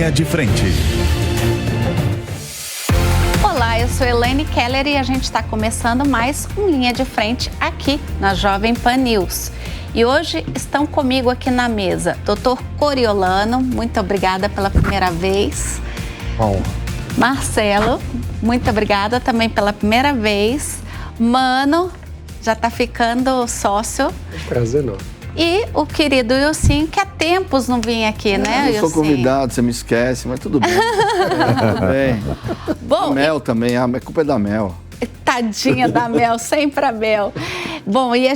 Linha de Frente. Olá, eu sou Elaine Keller e a gente está começando mais um Linha de Frente aqui na Jovem Pan News. E hoje estão comigo aqui na mesa Dr. Coriolano, muito obrigada pela primeira vez. Bom. Marcelo, muito obrigada também pela primeira vez. Mano, já está ficando sócio. Prazer não. E o querido Ilcinho, que há tempos não vinha aqui, né, Eu sou convidado, você me esquece, mas tudo bem. Tudo bem. Bom, a Mel também, a culpa é da Mel. Tadinha da Mel, sempre a Mel. Bom, e a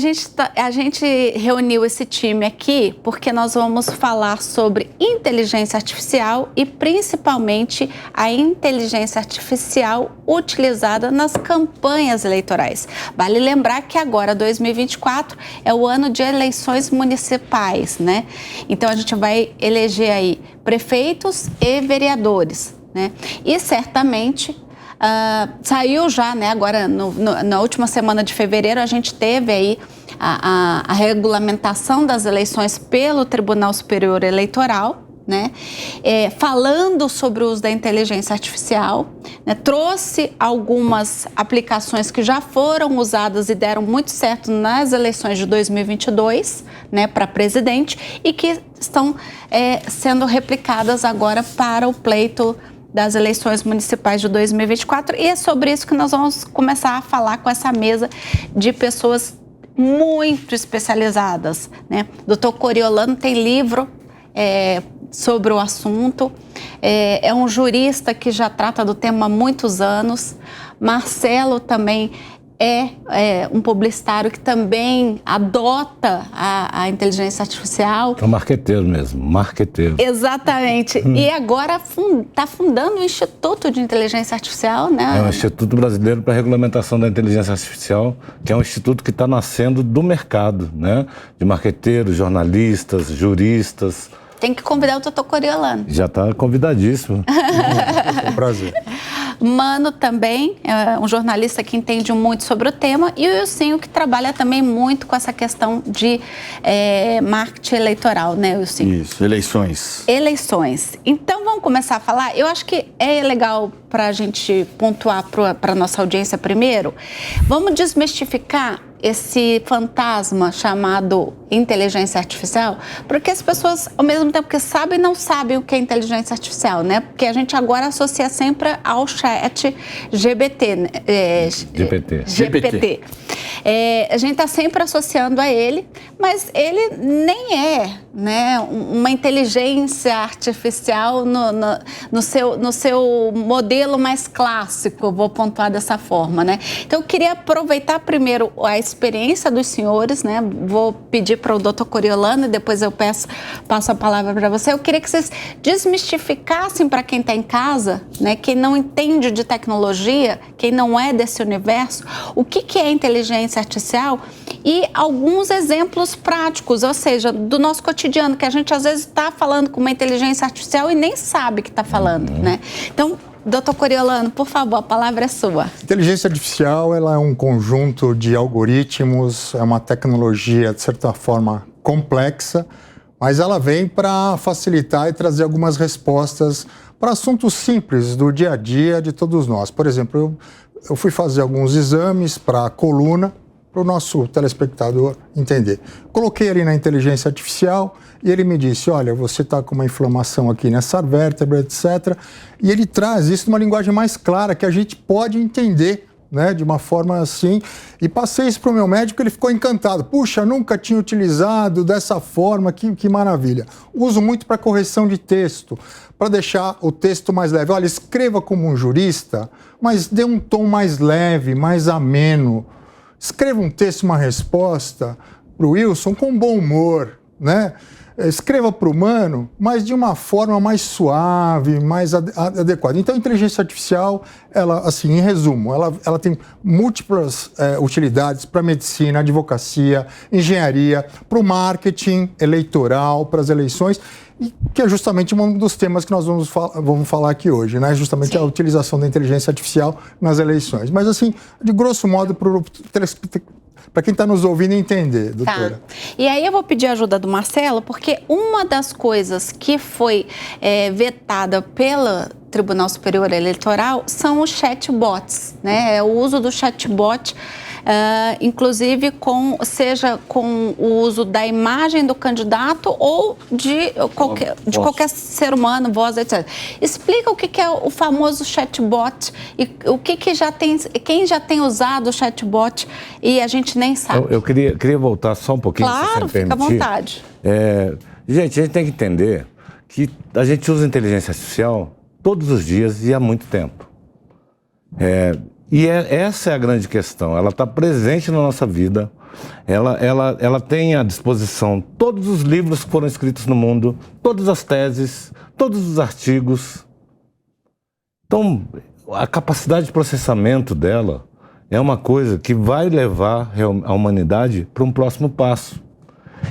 gente reuniu esse time aqui porque nós vamos falar sobre inteligência artificial e principalmente a inteligência artificial utilizada nas campanhas eleitorais. Vale lembrar que agora, 2024, é o ano de eleições municipais, né? Então a gente vai eleger aí prefeitos e vereadores, né? E certamente... saiu já, né? Agora, na última semana de fevereiro, a gente teve aí a regulamentação das eleições pelo Tribunal Superior Eleitoral, né? Falando sobre o uso da inteligência artificial, né? Trouxe algumas aplicações que já foram usadas e deram muito certo nas eleições de 2022, né? Para presidente e que estão sendo replicadas agora para o pleito das eleições municipais de 2024, e é sobre isso que nós vamos começar a falar com essa mesa de pessoas muito especializadas, né? Dr. Coriolano tem livro sobre o assunto, é um jurista que já trata do tema há muitos anos. Marcelo também é um publicitário que também adota a inteligência artificial. É um marqueteiro mesmo, marqueteiro. Exatamente. E agora está fundando o Instituto de Inteligência Artificial, né? É o Instituto Brasileiro para a Regulamentação da Inteligência Artificial, que é um instituto que está nascendo do mercado, né? De marqueteiros, jornalistas, juristas. Tem que convidar o Dr. Coriolano. Já está convidadíssimo. É um prazer. Mano também, é um jornalista que entende muito sobre o tema, e o Ilcinho, que trabalha também muito com essa questão de marketing eleitoral, né, Ilcinho? Isso, eleições. Eleições. Então, vamos começar a falar. Eu acho que é legal para a gente pontuar para a nossa audiência primeiro. Vamos desmistificar esse fantasma chamado inteligência artificial, porque as pessoas, ao mesmo tempo que sabem, não sabem o que é inteligência artificial, né? Porque a gente agora associa sempre ao chat GPT, né? GPT. A gente está sempre associando a ele, mas ele nem é, né, uma inteligência artificial no seu modelo mais clássico, vou pontuar dessa forma, né? Então, eu queria aproveitar primeiro a experiência dos senhores, né? Vou pedir para o Dr. Coriolano e depois eu passo a palavra para você. Eu queria que vocês desmistificassem para quem está em casa, né? Quem não entende de tecnologia, quem não é desse universo, o que é inteligência artificial e alguns exemplos práticos, ou seja, do nosso cotidiano, que a gente às vezes está falando com uma inteligência artificial e nem sabe que está falando, né? Então, Dr. Coriolano, por favor, a palavra é sua. Inteligência artificial, ela é um conjunto de algoritmos, é uma tecnologia, de certa forma, complexa, mas ela vem para facilitar e trazer algumas respostas para assuntos simples do dia a dia de todos nós. Por exemplo, eu fui fazer alguns exames para a coluna, para o nosso telespectador entender. Coloquei ali na inteligência artificial e ele me disse, olha, você está com uma inflamação aqui nessa vértebra, etc. E ele traz isso numa linguagem mais clara, que a gente pode entender, né, de uma forma assim. E passei isso para o meu médico, ele ficou encantado. Puxa, nunca tinha utilizado dessa forma, que maravilha. Uso muito para correção de texto, para deixar o texto mais leve. Olha, escreva como um jurista, mas dê um tom mais leve, mais ameno. Escreva um texto, uma resposta para o Wilson com bom humor, né? Escreva para o Mano, mas de uma forma mais suave, mais adequada. Então, a inteligência artificial, ela, assim, em resumo, ela tem múltiplas utilidades para medicina, advocacia, engenharia, para o marketing eleitoral, para as eleições, e que é justamente um dos temas que nós vamos falar aqui hoje, né? Justamente a utilização da inteligência artificial nas eleições. Mas, assim, de grosso modo, para o para quem está nos ouvindo entender, doutora. Tá. E aí eu vou pedir a ajuda do Marcelo, porque uma das coisas que foi vetada pelo Tribunal Superior Eleitoral são os chatbots, né? É o uso do chatbot, inclusive seja com o uso da imagem do candidato ou de qualquer ser humano, voz, etc. Explica o que é o famoso chatbot e o que já tem, quem já tem usado o chatbot e a gente nem sabe. Eu queria voltar só um pouquinho. Claro, fica à vontade. Gente, a gente tem que entender que a gente usa inteligência artificial todos os dias e há muito tempo. Essa é a grande questão. Ela está presente na nossa vida. Ela tem à disposição todos os livros que foram escritos no mundo, todas as teses, todos os artigos. Então, a capacidade de processamento dela é uma coisa que vai levar a humanidade para um próximo passo.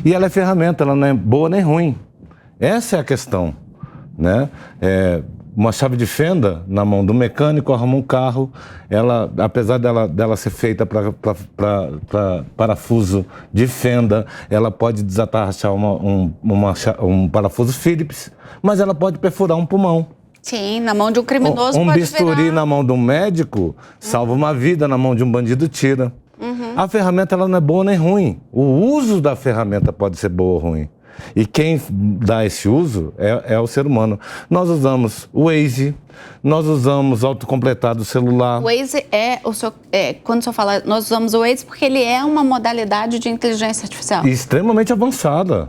E ela é ferramenta, ela não é boa nem ruim. Essa é a questão, né? Uma chave de fenda na mão do mecânico arruma um carro, apesar dela ser feita para parafuso de fenda, ela pode desatarrachar um parafuso Phillips, mas ela pode perfurar um pulmão. Sim, na mão de um criminoso Um pode bisturi na mão de um médico salva uma vida, na mão de um bandido tira. A ferramenta ela não é boa nem ruim. O uso da ferramenta pode ser boa ou ruim. E quem dá esse uso é o ser humano. Nós usamos o Waze, nós usamos autocompletado do celular. O Waze quando o senhor fala, nós usamos o Waze porque ele é uma modalidade de inteligência artificial. Extremamente avançada.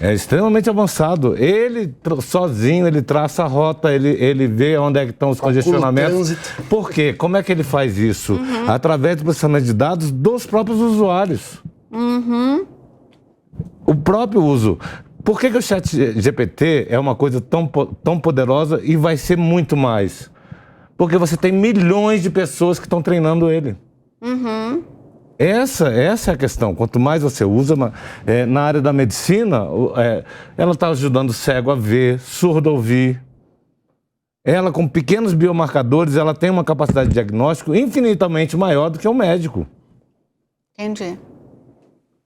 É extremamente avançado. Ele sozinho, ele traça a rota, ele vê onde é que estão os congestionamentos. Por quê? Como é que ele faz isso? Através do processamento de dados dos próprios usuários. O próprio uso. Por que o ChatGPT é uma coisa tão poderosa e vai ser muito mais? Porque você tem milhões de pessoas que estão treinando ele. Essa é a questão. Quanto mais você usa, na área da medicina, ela está ajudando o cego a ver, surdo a ouvir. Ela, com pequenos biomarcadores, ela tem uma capacidade de diagnóstico infinitamente maior do que o médico. Entendi.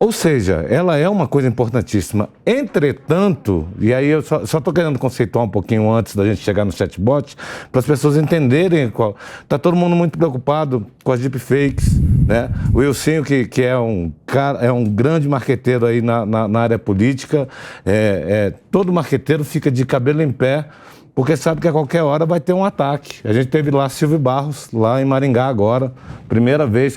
Ou seja, ela é uma coisa importantíssima. Entretanto, e aí eu só estou querendo conceituar um pouquinho antes da gente chegar no chatbot, para as pessoas entenderem está todo mundo muito preocupado com as deepfakes, né? O Wilsinho, que é um grande marqueteiro aí na área política, todo marqueteiro fica de cabelo em pé, porque sabe que a qualquer hora vai ter um ataque. A gente teve lá Silvio Barros, lá em Maringá agora, primeira vez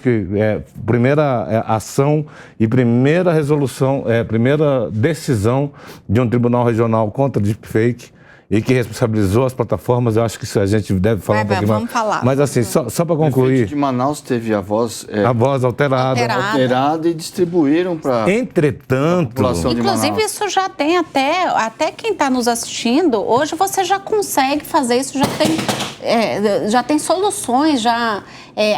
primeira ação e primeira resolução, primeira decisão de um tribunal regional contra deepfake e que responsabilizou as plataformas. Eu acho que isso a gente deve falar um pouquinho mais. Vamos falar. Mas assim, só para concluir. O prefeito de Manaus teve a voz alterada e distribuíram para a população de Manaus. Inclusive, isso já tem até quem está nos assistindo, hoje você já consegue fazer isso, já tem soluções,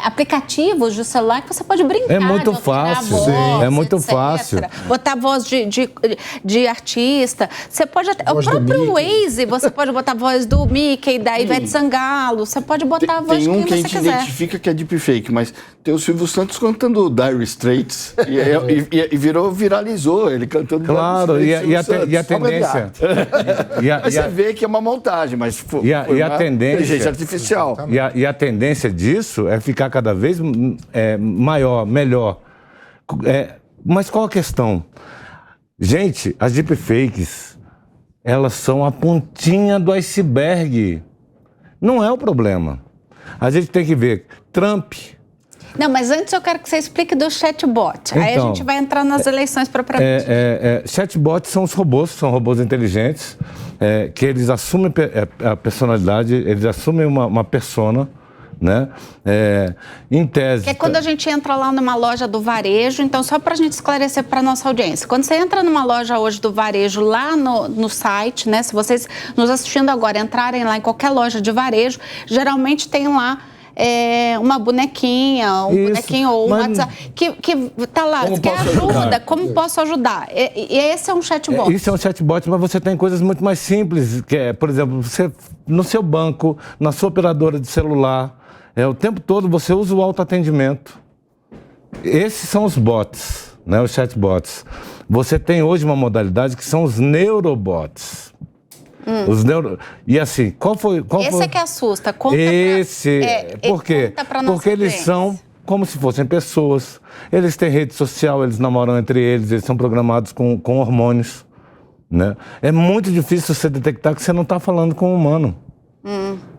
aplicativos de celular que você pode brincar. É muito fácil, voz, é muito etc. fácil. Botar voz de artista. Você pode até. O próprio Waze, você pode botar a voz do Mickey, da Ivete Sangalo. Você pode botar a voz de quem você quiser. Tem um que a gente identifica que é deepfake, mas tem o Silvio Santos cantando Dire Straits e viralizou ele cantando. Claro, e a tendência. Mas você vê que é uma montagem, mas foi a tendência, inteligência artificial. E a tendência disso é ficar cada vez maior, melhor. Mas qual a questão? Gente, as deepfakes, elas são a pontinha do iceberg. Não é o problema. A gente tem que ver Trump. Não, mas antes eu quero que você explique do chatbot. Então, aí a gente vai entrar nas eleições propriamente. Chatbots são robôs inteligentes, que eles assumem a personalidade, eles assumem uma persona, né? Em tese... Que é quando a gente entra lá numa loja do varejo, então só para a gente esclarecer para a nossa audiência. Quando você entra numa loja hoje do varejo lá no site, né? Se vocês nos assistindo agora entrarem lá em qualquer loja de varejo, geralmente tem lá uma bonequinha, bonequinho ou um WhatsApp que tá lá, que ajuda, como posso ajudar? E esse é um chatbot. Isso é um chatbot, mas você tem coisas muito mais simples, que é, por exemplo, você no seu banco, na sua operadora de celular, o tempo todo você usa o autoatendimento. Esses são os bots, né, os chatbots. Você tem hoje uma modalidade que são os neurobots. E assim, qual foi... Esse é que assusta. Conta Por quê? Porque eles são como se fossem pessoas. Eles têm rede social, eles namoram entre eles são programados com hormônios. Né? É muito difícil você detectar que você não está falando com um humano.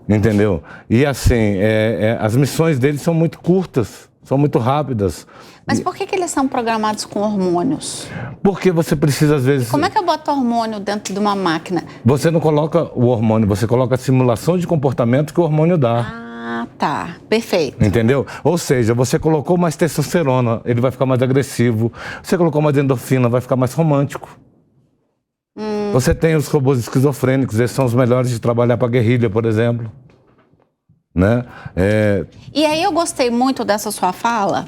Entendeu? E assim, as missões deles são muito curtas, são muito rápidas. Mas por que eles são programados com hormônios? Porque você precisa, às vezes... Como é que eu boto hormônio dentro de uma máquina? Você não coloca o hormônio, você coloca a simulação de comportamento que o hormônio dá. Ah, tá. Perfeito. Entendeu? Ou seja, você colocou mais testosterona, ele vai ficar mais agressivo. Você colocou mais endorfina, vai ficar mais romântico. Você tem os robôs esquizofrênicos, esses são os melhores de trabalhar para guerrilha, por exemplo. Né? E aí eu gostei muito dessa sua fala,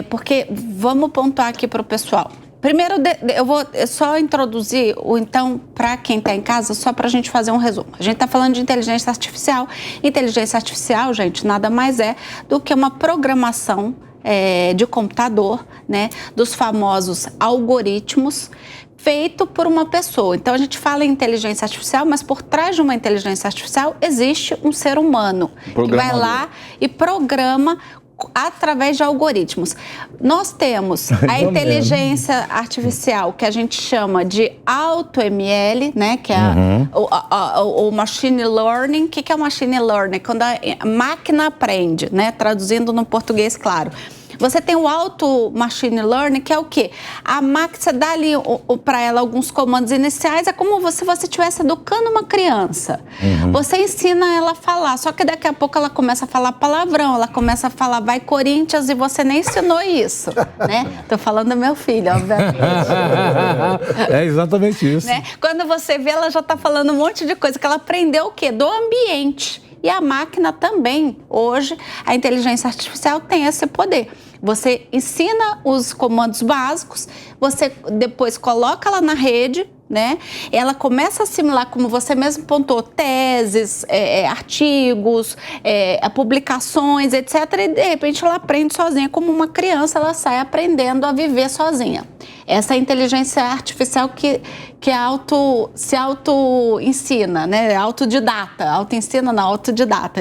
porque vamos pontuar aqui para o pessoal. Primeiro, eu vou só introduzir, então, para quem está em casa, só para a gente fazer um resumo. A gente está falando de inteligência artificial. Inteligência artificial, gente, nada mais é do que uma programação de computador, né, dos famosos algoritmos, feito por uma pessoa. Então, a gente fala em inteligência artificial, mas por trás de uma inteligência artificial existe um ser humano que vai lá e programa através de algoritmos. Nós temos a inteligência artificial, que a gente chama de AutoML, né, que é o Machine Learning. O que é o Machine Learning? Quando a máquina aprende, né, traduzindo no português, claro. Você tem o Auto Machine Learning, que é o quê? A máquina, você dá ali para ela alguns comandos iniciais, é como se você estivesse educando uma criança. Você ensina ela a falar, só que daqui a pouco ela começa a falar palavrão, ela começa a falar vai Corinthians e você nem ensinou isso, né? Tô falando do meu filho, obviamente. É exatamente isso. Né? Quando você vê, ela já tá falando um monte de coisa, que ela aprendeu o quê? Do ambiente. E a máquina também, hoje, a inteligência artificial tem esse poder. Você ensina os comandos básicos, você depois coloca ela na rede, né? Ela começa a assimilar, como você mesmo pontuou, teses, artigos, publicações, etc. E de repente ela aprende sozinha, como uma criança, ela sai aprendendo a viver sozinha. Essa é a inteligência artificial que se auto-ensina, né? Autodidata,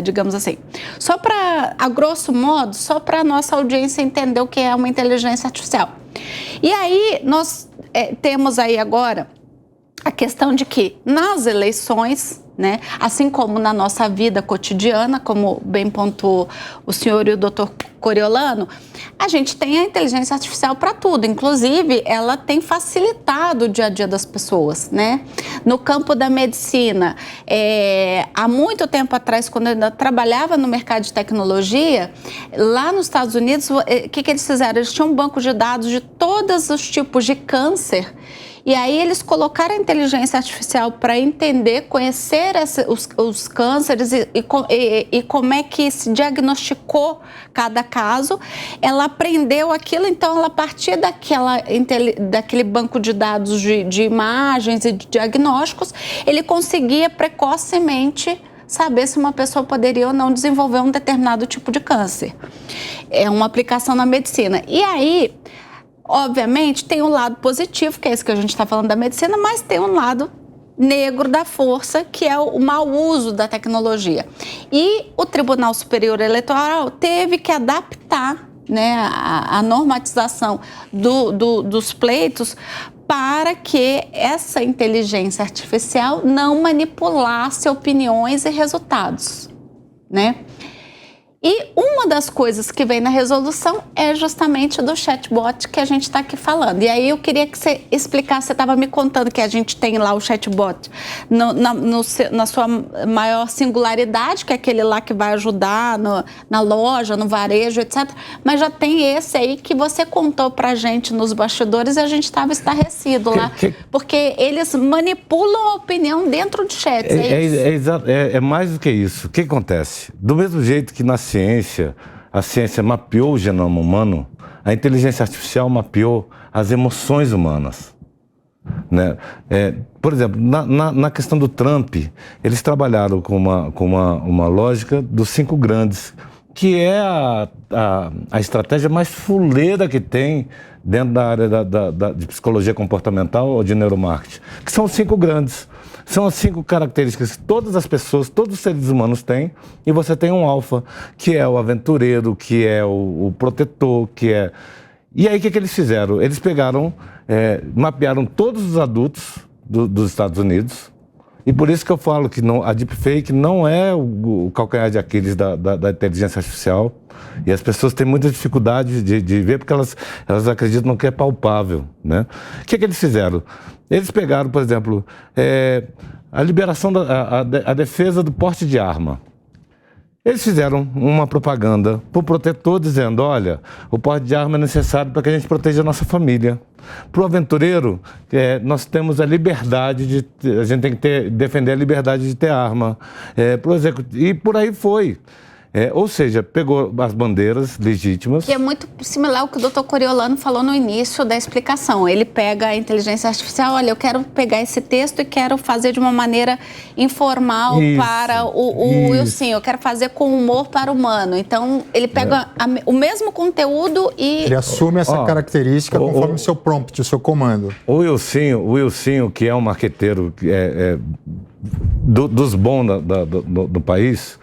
digamos assim. Só para, a grosso modo, só para a nossa audiência entender o que é uma inteligência artificial. E aí, nós temos aí agora a questão de que nas eleições, né, assim como na nossa vida cotidiana, como bem pontuou o senhor e o doutor Coriolano, a gente tem a inteligência artificial para tudo. Inclusive, ela tem facilitado o dia a dia das pessoas, né? No campo da medicina, há muito tempo atrás, quando eu ainda trabalhava no mercado de tecnologia, lá nos Estados Unidos, o que eles fizeram? Eles tinham um banco de dados de todos os tipos de câncer. E aí eles colocaram a inteligência artificial para entender, conhecer os cânceres e como é que se diagnosticou cada caso. Ela aprendeu aquilo, então ela, a partir daquele banco de dados de imagens e de diagnósticos, ele conseguia precocemente saber se uma pessoa poderia ou não desenvolver um determinado tipo de câncer. É uma aplicação na medicina. E aí, obviamente, tem um lado positivo, que é esse que a gente está falando da medicina, mas tem um lado negro da força, que é o mau uso da tecnologia. E o Tribunal Superior Eleitoral teve que adaptar, né, a normatização dos pleitos para que essa inteligência artificial não manipulasse opiniões e resultados, né? E uma das coisas que vem na resolução é justamente do chatbot que a gente está aqui falando. E aí eu queria que você explicasse, você estava me contando que a gente tem lá o chatbot na sua maior singularidade, que é aquele lá que vai ajudar na loja, no varejo, etc. Mas já tem esse aí que você contou pra gente nos bastidores e a gente estava estarrecido lá. Porque eles manipulam a opinião dentro de chats, é mais do que isso. O que acontece? Do mesmo jeito que a ciência mapeou o genoma humano, a inteligência artificial mapeou as emoções humanas. Né? Por exemplo, na questão do Trump, eles trabalharam com uma lógica dos 5 grandes, que é a estratégia mais fuleira que tem dentro da área de psicologia comportamental ou de neuromarketing, que são os 5 grandes. São as 5 características que todas as pessoas, todos os seres humanos têm, e você tem um alfa, que é o aventureiro, que é o protetor, que é... E aí o que eles fizeram? Eles pegaram, mapearam todos os adultos dos Estados Unidos, e por isso que eu falo que a deepfake não é o calcanhar de Aquiles da inteligência artificial, e as pessoas têm muita dificuldade de ver, porque elas acreditam que é palpável, né? O que eles fizeram? Eles pegaram, por exemplo, a liberação, a defesa do porte de arma. Eles fizeram uma propaganda para o protetor dizendo, olha, o porte de arma é necessário para que a gente proteja a nossa família. Para o aventureiro, nós temos a liberdade a gente tem que defender a liberdade de ter arma. E por aí foi. Ou seja, pegou as bandeiras legítimas. Que é muito similar ao que o Dr. Coriolano falou no início da explicação. Ele pega a inteligência artificial, olha, eu quero pegar esse texto e quero fazer de uma maneira informal para o Wilson, eu quero fazer com humor para o humano. Então, ele pega o mesmo conteúdo e... Ele assume essa característica conforme o seu prompt, o seu comando. O Wilson, que é um marqueteiro... dos bons do país,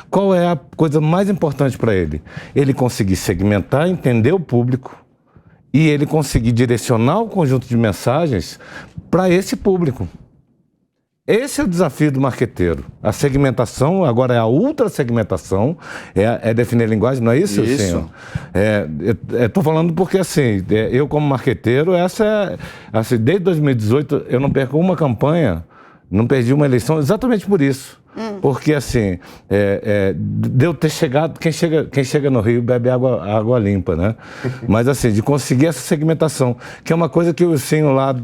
qual é a coisa mais importante para ele? Ele conseguir segmentar, entender o público e ele conseguir direcionar o conjunto de mensagens para esse público. Esse é o desafio do marqueteiro. A segmentação, agora é a ultra-segmentação, é definir a linguagem, não é isso, senhor? Estou falando porque, assim, eu como marqueteiro, assim, desde 2018, eu não perco uma campanha. Não perdi uma eleição exatamente por isso. Porque, assim, de eu ter chegado... Quem chega no Rio bebe água limpa, né? Mas, assim, de conseguir essa segmentação, que é uma coisa que o Ursinho lá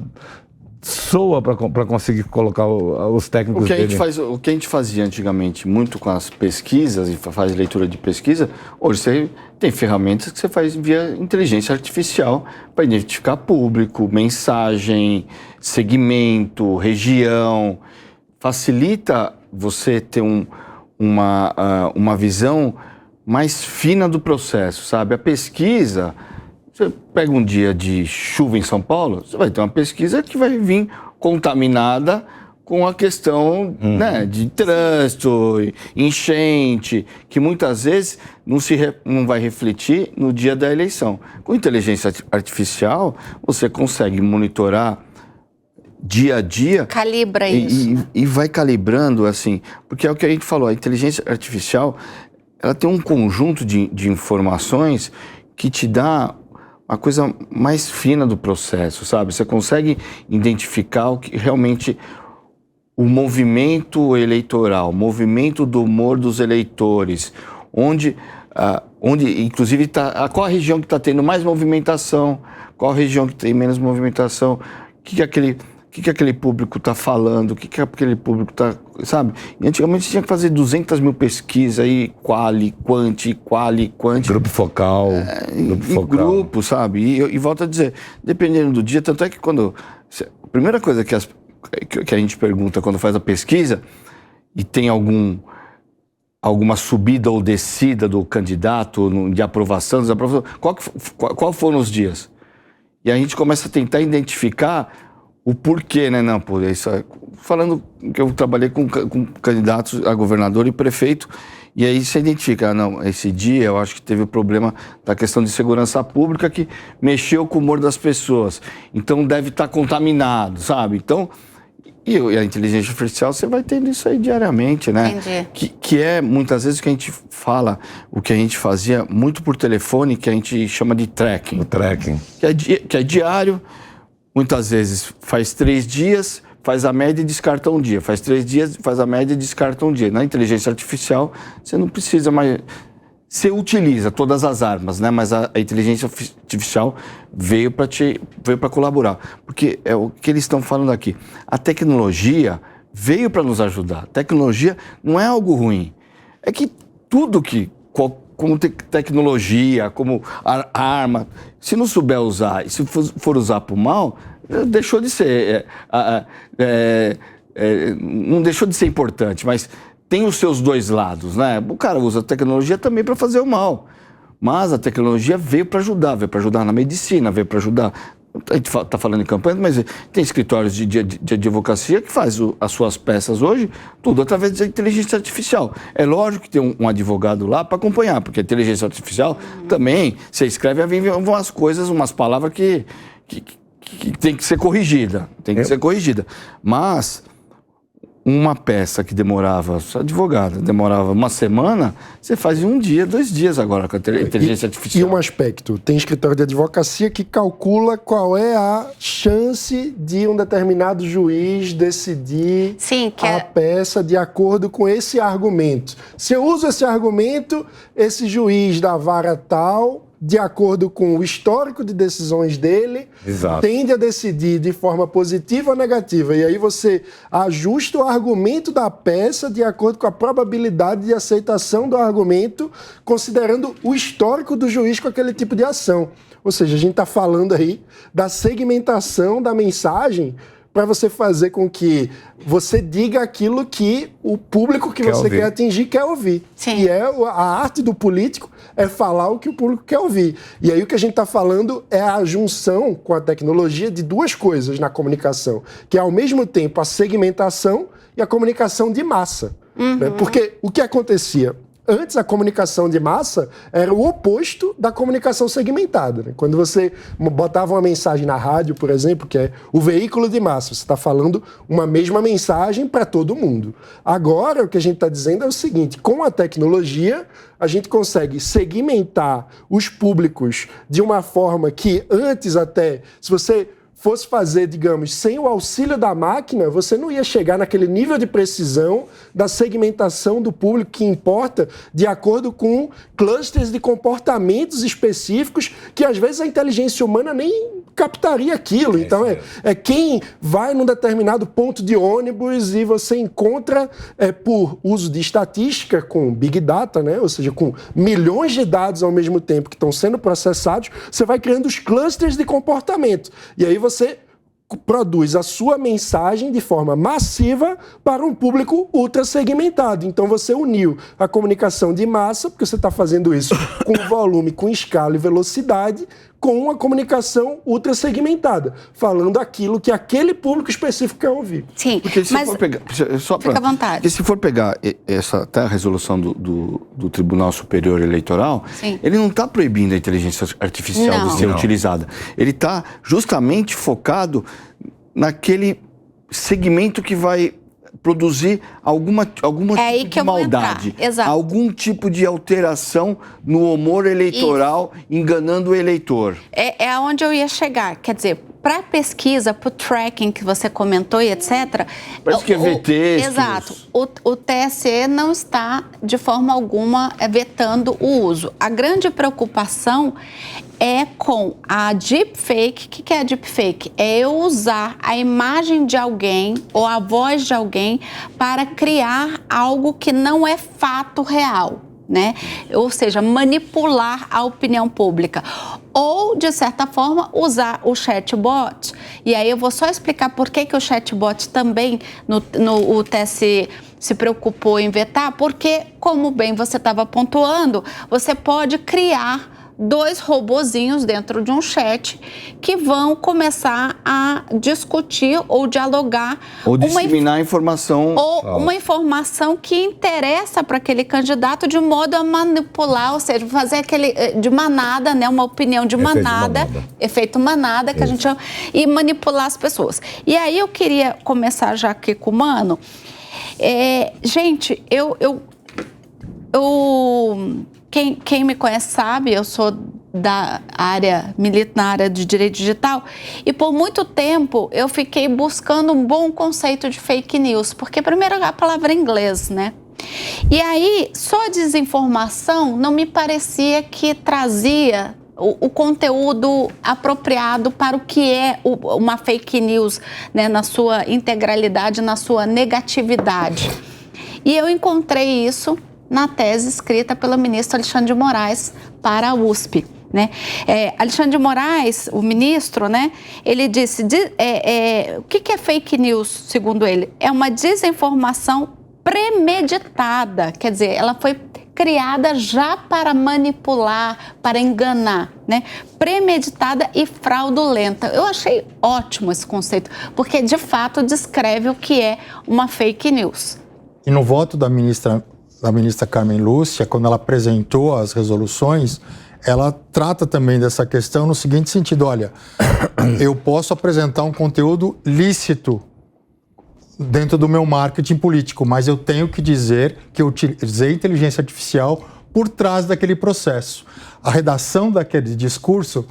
soa para conseguir colocar os técnicos dele. O que a gente fazia antigamente, muito com as pesquisas, e faz leitura de pesquisa, hoje você tem ferramentas que você faz via inteligência artificial para identificar público, mensagem, segmento, região. Facilita você ter uma visão mais fina do processo, sabe? A pesquisa... Você pega um dia de chuva em São Paulo, você vai ter uma pesquisa que vai vir contaminada com a questão né, de trânsito, enchente, que muitas vezes não vai refletir no dia da eleição. Com inteligência artificial, você consegue monitorar dia a dia. Calibra isso. E vai calibrando, assim, porque é o que a gente falou, a inteligência artificial, ela tem um conjunto de informações que te dá a coisa mais fina do processo, sabe? Você consegue identificar o que realmente o movimento eleitoral, o movimento do humor dos eleitores, onde inclusive está, qual a região que está tendo mais movimentação, qual a região que tem menos movimentação, o que aquele público está falando, o que aquele público está, sabe? E antigamente você tinha que fazer 200 mil pesquisas aí, quali, quanti. Grupo focal. Grupo, sabe? E volto a dizer, dependendo do dia, tanto é que a primeira coisa que a gente pergunta quando faz a pesquisa, e tem alguma subida ou descida do candidato de aprovação, desaprovação, qual foram os dias? E a gente começa a tentar identificar o porquê, né? Não, por isso, falando que eu trabalhei com candidatos a governador e prefeito, e aí você identifica, não, esse dia eu acho que teve o problema da questão de segurança pública que mexeu com o humor das pessoas, então deve estar contaminado, sabe? Então, e a inteligência artificial, você vai tendo isso aí diariamente, né? Entendi. Que é, muitas vezes, o que a gente fala, o que a gente fazia muito por telefone, que a gente chama de tracking. O tracking. Que é diário. Muitas vezes faz 3 dias, faz a média e descarta um dia. Faz 3 dias, faz a média e descarta um dia. Na inteligência artificial, você não precisa mais... Você utiliza todas as armas, né? Mas a inteligência artificial veio para colaborar. Porque é o que eles estão falando aqui. A tecnologia veio para nos ajudar. A tecnologia não é algo ruim. É que tudo como tecnologia, como arma, se não souber usar e se for usar para o mal, deixou de ser, não deixou de ser importante, mas tem os seus dois lados, né? O cara usa a tecnologia também para fazer o mal. Mas a tecnologia veio para ajudar na medicina, veio para ajudar. A gente está falando em campanha, mas tem escritórios de advocacia que faz as suas peças hoje, tudo através da inteligência artificial. É lógico que tem um advogado lá para acompanhar, porque a inteligência artificial também, você escreve, vem umas coisas, umas palavras que tem que ser corrigida. Mas uma peça que demorava, advogada, demorava uma semana, você faz em 1 dia, 2 dias agora com a inteligência artificial. E um aspecto, tem escritório de advocacia que calcula qual é a chance de um determinado juiz decidir a peça de acordo com esse argumento. Se eu uso esse argumento, esse juiz da vara tal, de acordo com o histórico de decisões dele, tende a decidir de forma positiva ou negativa. E aí você ajusta o argumento da peça de acordo com a probabilidade de aceitação do argumento, considerando o histórico do juiz com aquele tipo de ação. Ou seja, a gente está falando aí da segmentação da mensagem para você fazer com que você diga aquilo que o público que você quer atingir quer ouvir. Sim. E a arte do político é falar o que o público quer ouvir. E aí o que a gente está falando é a junção com a tecnologia de 2 coisas na comunicação, que é ao mesmo tempo a segmentação e a comunicação de massa. Né? Porque o que acontecia? Antes, a comunicação de massa era o oposto da comunicação segmentada. Né? Quando você botava uma mensagem na rádio, por exemplo, que é o veículo de massa, você está falando uma mesma mensagem para todo mundo. Agora, o que a gente está dizendo é o seguinte, com a tecnologia, a gente consegue segmentar os públicos de uma forma que antes até, se você fosse fazer, digamos, sem o auxílio da máquina, você não ia chegar naquele nível de precisão da segmentação do público que importa de acordo com clusters de comportamentos específicos que, às vezes, a inteligência humana nem captaria aquilo. Então, é quem vai num determinado ponto de ônibus e você encontra, por uso de estatística com Big Data, né? Ou seja, com milhões de dados ao mesmo tempo que estão sendo processados, você vai criando os clusters de comportamento. E aí você produz a sua mensagem de forma massiva para um público ultra segmentado. Então você uniu a comunicação de massa, porque você está fazendo isso com volume, com escala e velocidade, com a comunicação ultra segmentada, falando aquilo que aquele público específico quer ouvir. Sim, porque se for pegar, fica à vontade. Porque se for pegar até a resolução do Tribunal Superior Eleitoral, ele não está proibindo a inteligência artificial de ser utilizada. Ele está justamente focado naquele segmento que vai produzir alguma tipo de maldade, algum tipo de alteração no humor eleitoral, enganando o eleitor. É onde eu ia chegar. Quer dizer, para pesquisa, para o tracking que você comentou e etc. Para escrever textos. Exato. O TSE não está, de forma alguma, vetando o uso. A grande preocupação é com a deepfake. O que é a deepfake? É eu usar a imagem de alguém ou a voz de alguém para criar algo que não é fato real, né? Ou seja, manipular a opinião pública. Ou, de certa forma, usar o chatbot. E aí eu vou só explicar por que o chatbot também, o TSE se preocupou em vetar, porque, como bem você estava pontuando, você pode criar 2 robozinhos dentro de um chat que vão começar a discutir ou dialogar. Ou disseminar informação. Ou uma informação que interessa para aquele candidato de modo a manipular, ou seja, fazer aquele de manada, né, uma opinião de manada, efeito manada, que a gente chama, e manipular as pessoas. E aí eu queria começar já aqui com o Mano. Gente, Quem me conhece sabe, eu sou milito na área de direito digital e por muito tempo eu fiquei buscando um bom conceito de fake news, porque primeiro a palavra é inglês, né? E aí, só a desinformação não me parecia que trazia o conteúdo apropriado para o que é uma fake news, né, na sua integralidade, na sua negatividade. E eu encontrei isso na tese escrita pelo ministro Alexandre de Moraes para a USP. Né? Alexandre de Moraes, o ministro, né, ele disse, o que é fake news, segundo ele? É uma desinformação premeditada, quer dizer, ela foi criada já para manipular, para enganar, né? Premeditada e fraudulenta. Eu achei ótimo esse conceito, porque de fato descreve o que é uma fake news. E no voto da ministra Carmen Lúcia, quando ela apresentou as resoluções, ela trata também dessa questão no seguinte sentido: olha, eu posso apresentar um conteúdo lícito dentro do meu marketing político, mas eu tenho que dizer que eu utilizei inteligência artificial por trás daquele processo. A redação daquele discurso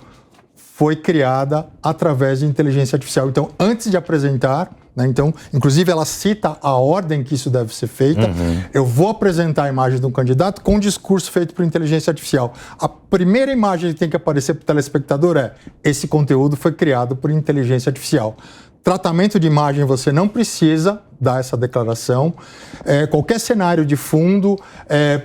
foi criada através de inteligência artificial. Então, antes de apresentar, né, então, inclusive ela cita a ordem que isso deve ser feita. Eu vou apresentar a imagem de um candidato com um discurso feito por inteligência artificial. A primeira imagem que tem que aparecer para o telespectador é: esse conteúdo foi criado por inteligência artificial. Tratamento de imagem, você não precisa dar essa declaração. Qualquer cenário de fundo,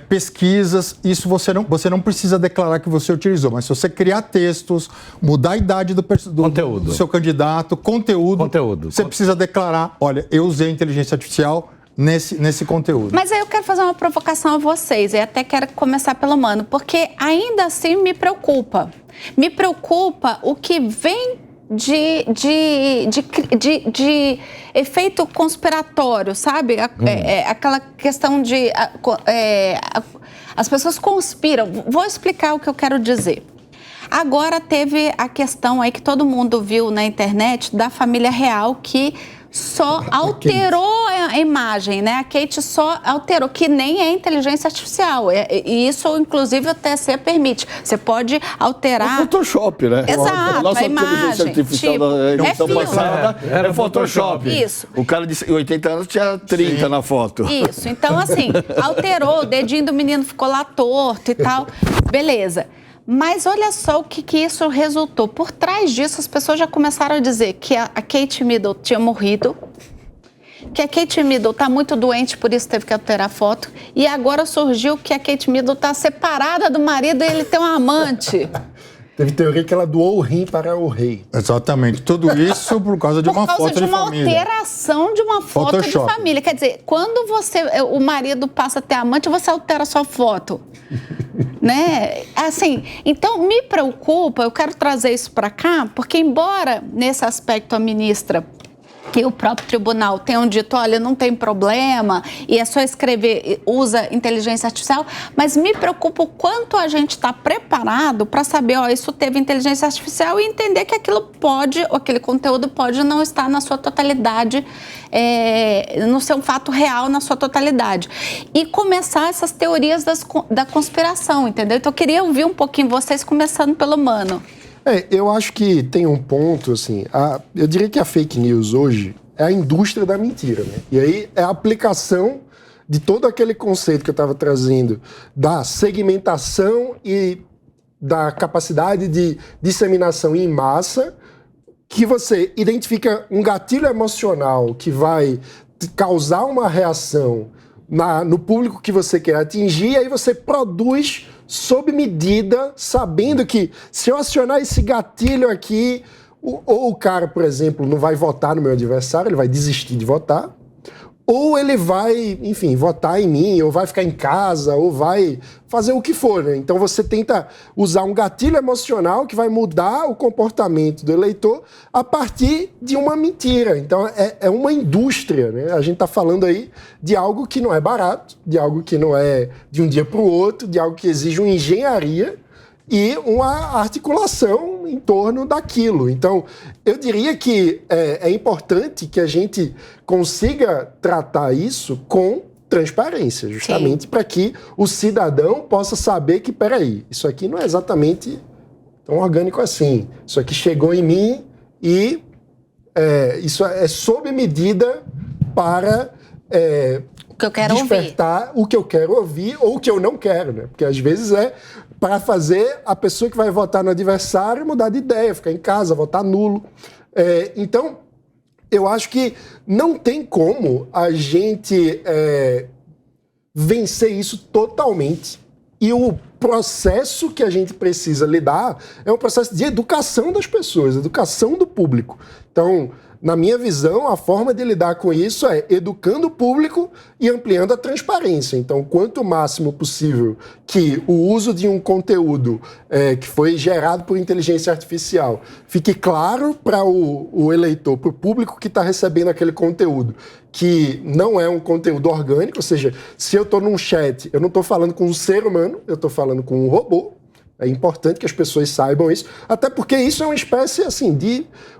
pesquisas, isso você não precisa declarar que você utilizou. Mas se você criar textos, mudar a idade do seu candidato, conteúdo, você precisa declarar: olha, eu usei inteligência artificial nesse conteúdo. Mas aí eu quero fazer uma provocação a vocês, e até quero começar pelo Mano, porque ainda assim me preocupa. Me preocupa o que vem de efeito conspiratório, sabe? Aquela questão de... as pessoas conspiram. Vou explicar o que eu quero dizer. Agora teve a questão aí que todo mundo viu na internet da família real que só alterou a imagem, né? A Kate só alterou, que nem é inteligência artificial. E isso, inclusive, o TSE permite. Você pode alterar... É Photoshop, né? Exato, nossa a imagem. Artificial Tipo, da edição filme. passada é Photoshop. Isso. O cara de 80 anos tinha 30 na foto. Isso. Então, assim, alterou, o dedinho do menino ficou lá torto e tal. Beleza. Mas olha só o que isso resultou. Por trás disso, as pessoas já começaram a dizer que a Kate Middleton tinha morrido, que a Kate Middleton está muito doente, por isso teve que alterar a foto. E agora surgiu que a Kate Middleton está separada do marido e ele tem um amante. Teve teoria que ela doou o rim para o rei. Exatamente. Tudo isso por causa de uma foto de família. Por causa de uma alteração de uma foto Photoshop. De família. Quer dizer, quando o marido passa a ter amante, você altera a sua foto. Né? Assim, então me preocupa, eu quero trazer isso para cá, porque embora nesse aspecto a ministra e o próprio tribunal tenham dito, olha, não tem problema, e é só escrever, usa inteligência artificial, mas me preocupa o quanto a gente está preparado para saber, ó, isso teve inteligência artificial e entender que aquilo pode, ou aquele conteúdo pode não estar na sua totalidade, não ser um fato real na sua totalidade. E começar essas teorias da conspiração, entendeu? Então eu queria ouvir um pouquinho vocês, começando pelo Mano. Eu acho que tem um ponto, assim, eu diria que a fake news hoje é a indústria da mentira, né? E aí é a aplicação de todo aquele conceito que eu estava trazendo da segmentação e da capacidade de disseminação em massa, que você identifica um gatilho emocional que vai causar uma reação no público que você quer atingir, e aí você produz sob medida, sabendo que se eu acionar esse gatilho aqui, ou o cara, por exemplo, não vai votar no meu adversário, ele vai desistir de votar, ou ele vai, enfim, votar em mim, ou vai ficar em casa, ou vai fazer o que for, né? Então você tenta usar um gatilho emocional que vai mudar o comportamento do eleitor a partir de uma mentira. Então é uma indústria, né? A gente está falando aí de algo que não é barato, de algo que não é de um dia para o outro, de algo que exige uma engenharia e uma articulação em torno daquilo. Então, eu diria que é importante que a gente consiga tratar isso com transparência, justamente para que o cidadão possa saber que, peraí, isso aqui não é exatamente tão orgânico assim. Isso aqui chegou em mim e isso é sob medida para o que eu quero despertar ouvir. O que eu quero ouvir ou o que eu não quero, né? Porque às vezes para fazer a pessoa que vai votar no adversário mudar de ideia, ficar em casa, votar nulo. Então, eu acho que não tem como a gente vencer isso totalmente. E o processo que a gente precisa lidar é um processo de educação das pessoas, educação do público. Então, Na minha visão, a forma de lidar com isso é educando o público e ampliando a transparência. Então, quanto máximo possível que o uso de um conteúdo que foi gerado por inteligência artificial fique claro para o eleitor, para o público que está recebendo aquele conteúdo, que não é um conteúdo orgânico, ou seja, se eu estou num chat, eu não estou falando com um ser humano, eu estou falando com um robô. É importante que as pessoas saibam isso, até porque isso é uma espécie, assim,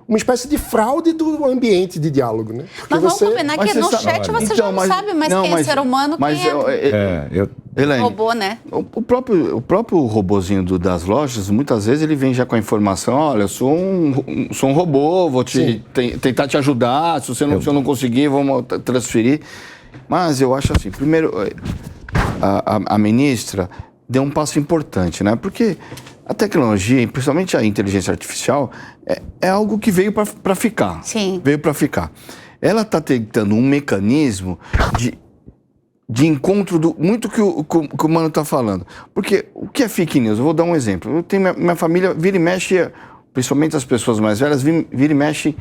uma espécie de fraude do ambiente de diálogo, né? Porque mas vamos combinar que no chat você já não sabe mais quem é ser humano, quem é Helene, robô, né? O próprio robozinho das lojas, muitas vezes ele vem já com a informação, olha, eu sou um robô, vou tentar te ajudar, se eu não conseguir, vamos transferir. Mas eu acho assim, primeiro, a ministra deu um passo importante, né? Porque a tecnologia, principalmente a inteligência artificial, é algo que veio para ficar. Sim. Veio para ficar. Ela está tentando um mecanismo de encontro muito que o Mano está falando. Porque o que é fake news? Eu vou dar um exemplo. Eu tenho minha família, vira e mexe, principalmente as pessoas mais velhas, vira e mexe,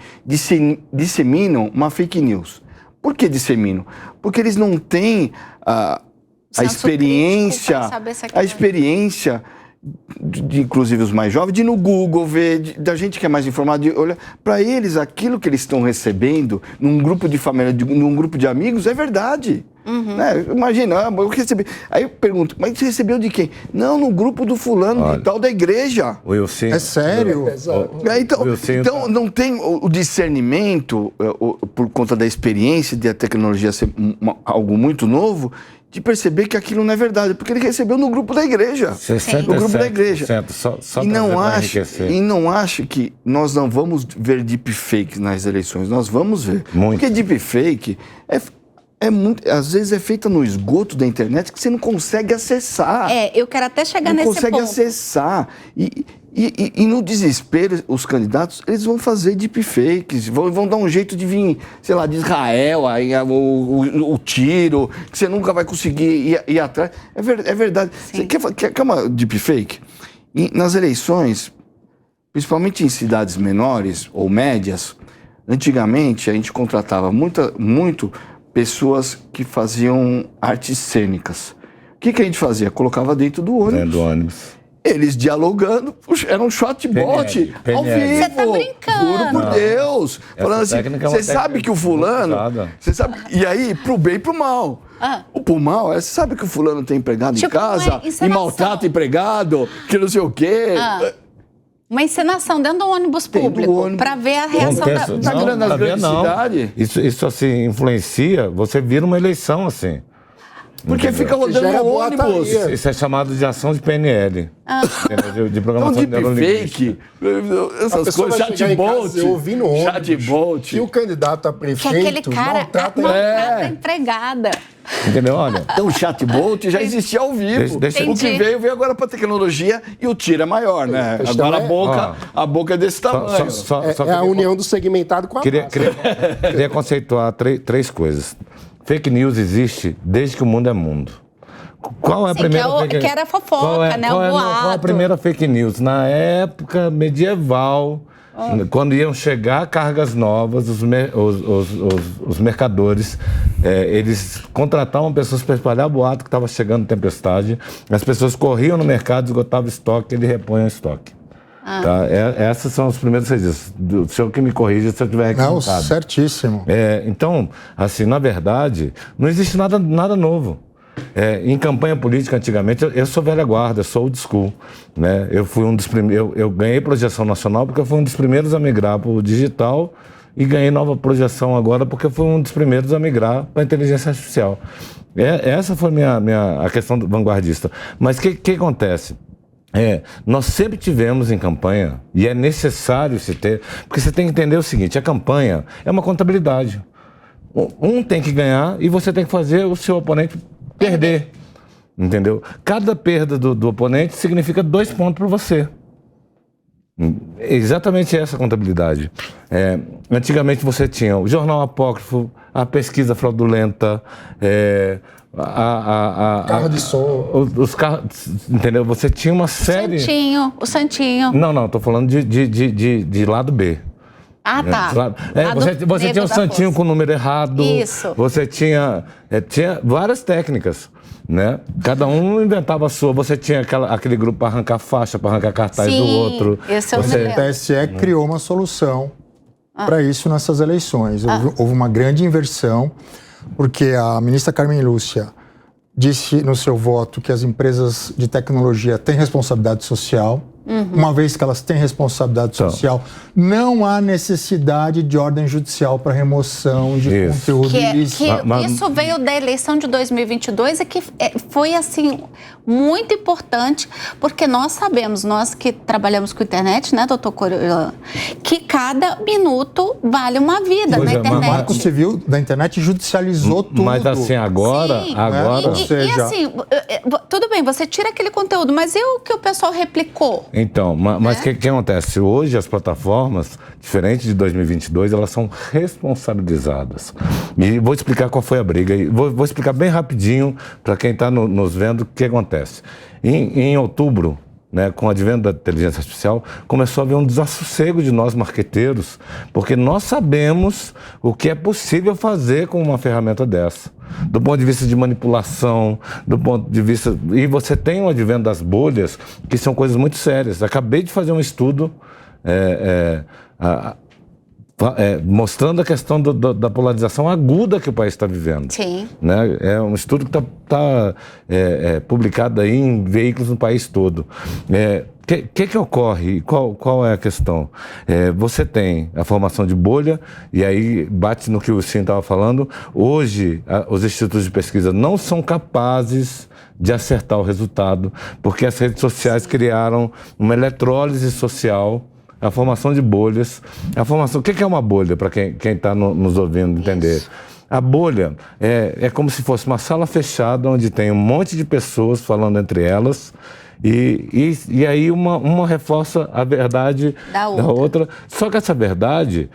disseminam uma fake news. Por que disseminam? Porque eles não têm a experiência de inclusive os mais jovens, de ir no Google ver, da gente que é mais informado, de olhar para eles aquilo que eles estão recebendo num grupo de família, num grupo de amigos, é verdade. Né? Imagina, eu recebi. Aí eu pergunto, mas você recebeu de quem? Não, no grupo do fulano de tal da igreja. Wilson, é sério? Então não tem o discernimento, por conta da experiência de a tecnologia ser algo muito novo, de perceber que aquilo não é verdade, porque ele recebeu no grupo da igreja. No grupo da igreja. E não acho que nós não vamos ver deepfake nas eleições, nós vamos ver. Muito. Porque deepfake às vezes é feita no esgoto da internet que você não consegue acessar. Eu quero até chegar nesse ponto. Não consegue acessar. E no desespero, os candidatos, eles vão fazer deepfakes, vão dar um jeito de vir, sei lá, de Israel, aí, o tiro, que você nunca vai conseguir ir atrás. É verdade. Você quer uma deepfake? Nas eleições, principalmente em cidades menores ou médias, antigamente a gente contratava muito pessoas que faziam artes cênicas. O que a gente fazia? Colocava dentro do ônibus. Eles dialogando, era um chatbot ao vivo. Você tá brincando. Juro por Deus. Falando assim, você sabe que o fulano... Você sabe, e aí, pro bem e pro mal. Pro mal, você sabe que o fulano tem empregado em casa e maltrata empregado, que não sei o quê... Uma encenação dentro do ônibus público, para ver a reação nas grandes cidades. Isso assim, influencia, você vira uma eleição assim. Porque fica rodando no ônibus. Isso é chamado de ação de PNL. De programação deepfake, essas coisas, chatbot. Ouvir no ônibus que o candidato a prefeito aquele cara maltrata a empregada. Entendeu? Olha. Então o chatbot já existia ao vivo. O que veio agora para a tecnologia e o tiro é maior, né? Agora a boca é desse tamanho. É a união do segmentado com a massa. Queria conceituar três coisas. Fake news existe desde que o mundo é mundo. Qual é a primeira fake news? Que era fofoca, né? O boato. Qual é a primeira fake news? Na época medieval, quando iam chegar cargas novas, os mercadores, eles contratavam pessoas para espalhar boato que estava chegando tempestade. As pessoas corriam no mercado, esgotavam estoque, ele repõe o estoque. Tá? Essas são os primeiros registros. O senhor que me corrija se eu estiver equivocado. Não, certíssimo. Então, assim, na verdade, não existe nada novo. Em campanha política, antigamente, eu sou velha guarda, sou old school. Né? Eu fui um dos primeiros. Eu ganhei projeção nacional porque eu fui um dos primeiros a migrar para o digital e ganhei nova projeção agora porque eu fui um dos primeiros a migrar para a inteligência artificial. Essa foi a questão vanguardista. Mas o que acontece? Nós sempre tivemos em campanha, e é necessário se ter, porque você tem que entender o seguinte, a campanha é uma contabilidade. Um tem que ganhar e você tem que fazer o seu oponente perder, entendeu? Cada perda do oponente significa 2 pontos para você. Exatamente essa contabilidade. Antigamente você tinha o jornal apócrifo, a pesquisa fraudulenta, carro de som. Os carros, entendeu? Você tinha uma série... O Santinho. Não, estou falando de lado B. Ah, tá. Claro. Do Você Nego tinha o da santinho Força. com o número errado. Isso. Você tinha várias técnicas, né? Cada um inventava a sua. Você tinha aquele grupo para arrancar faixa, para arrancar cartaz do outro. Esse eu O me lembro. TSE criou uma solução para isso nessas eleições. Houve uma grande inversão, porque a ministra Carmen Lúcia disse no seu voto que as empresas de tecnologia têm responsabilidade social. Uma vez que elas têm responsabilidade social, não há necessidade de ordem judicial para remoção de conteúdo ilícito. Isso veio da eleição de 2022 e que foi, assim, muito importante, porque nós sabemos, nós que trabalhamos com internet, né, doutor Coriolano, que cada minuto vale uma vida na internet. O Marco Civil da internet judicializou tudo. Mas assim, agora... Sim. agora... E assim, tudo bem, você tira aquele conteúdo, mas e o que o pessoal replicou? Então, mas o que acontece? Hoje as plataformas, diferente de 2022, elas são responsabilizadas. E vou explicar qual foi a briga. Vou explicar bem rapidinho para quem está nos vendo o que acontece. Em outubro, né, com o advento da inteligência artificial, começou a haver um desassossego de nós marqueteiros, porque nós sabemos o que é possível fazer com uma ferramenta dessa. Do ponto de vista de manipulação, do ponto de vista... E você tem o advento das bolhas, que são coisas muito sérias. Acabei de fazer um estudo mostrando a questão da polarização aguda que o país está vivendo. Sim. Né? É um estudo que está publicado aí em veículos no país todo. Que ocorre? Qual é a questão? Você tem a formação de bolha, e aí bate no que o Cim estava falando. Hoje, os institutos de pesquisa não são capazes de acertar o resultado, porque as redes sociais criaram uma eletrólise social, a formação de bolhas. O que é uma bolha, para quem está nos ouvindo entender? Isso. A bolha é como se fosse uma sala fechada, onde tem um monte de pessoas falando entre elas, e aí uma reforça a verdade da outra. Só que essa verdade,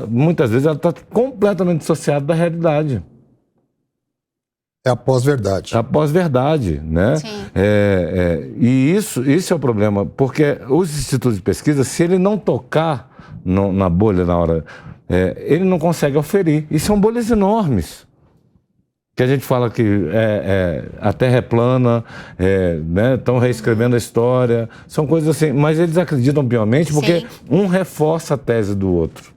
muitas vezes, ela está completamente dissociada da realidade. É a pós-verdade. A pós-verdade, né? Sim. E isso é o problema, porque os institutos de pesquisa, se ele não tocar na bolha na hora, ele não consegue oferir. E são bolhas enormes. Que a gente fala que a Terra é plana, né? Estão reescrevendo a história, são coisas assim, mas eles acreditam piamente porque um reforça a tese do outro.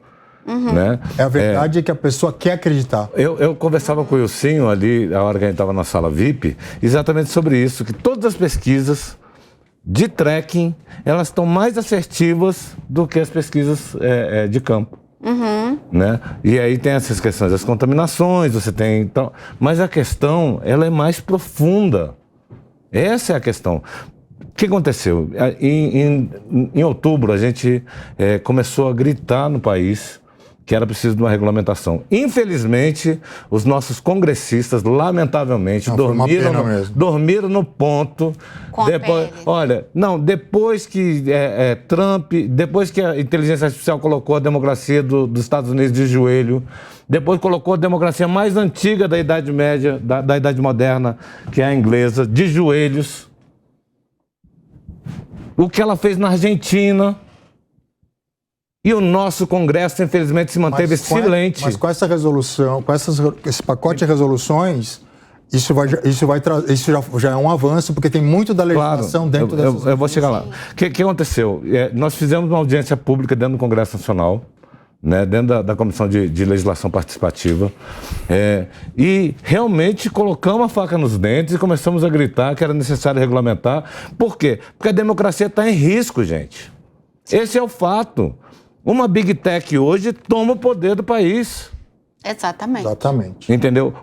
Né? A verdade é que a pessoa quer acreditar. Eu conversava com o Ilcinho ali, a hora que a gente estava na sala VIP, exatamente sobre isso, que todas as pesquisas de tracking, elas estão mais assertivas do que as pesquisas de campo. Né? E aí tem essas questões das contaminações, você tem... Então, mas a questão, ela é mais profunda. Essa é a questão. O que aconteceu? Em outubro, a gente começou a gritar no país que era preciso de uma regulamentação. Infelizmente, os nossos congressistas, lamentavelmente, dormiram no ponto. Depois que Trump, depois que a inteligência artificial colocou a democracia dos Estados Unidos de joelho, depois colocou a democracia mais antiga da Idade Média, da Idade Moderna, que é a inglesa, de joelhos. O que ela fez na Argentina... E o nosso Congresso, infelizmente, se manteve silente. Mas com essa resolução, esse pacote de resoluções, isso já é um avanço, porque tem muito da legislação dentro dessas... Eu vou chegar lá. O que aconteceu? Nós fizemos uma audiência pública dentro do Congresso Nacional, né, dentro da Comissão de Legislação Participativa, e realmente colocamos a faca nos dentes e começamos a gritar que era necessário regulamentar. Por quê? Porque a democracia está em risco, gente. Esse é o fato. Uma Big Tech hoje toma o poder do país. Exatamente. Entendeu?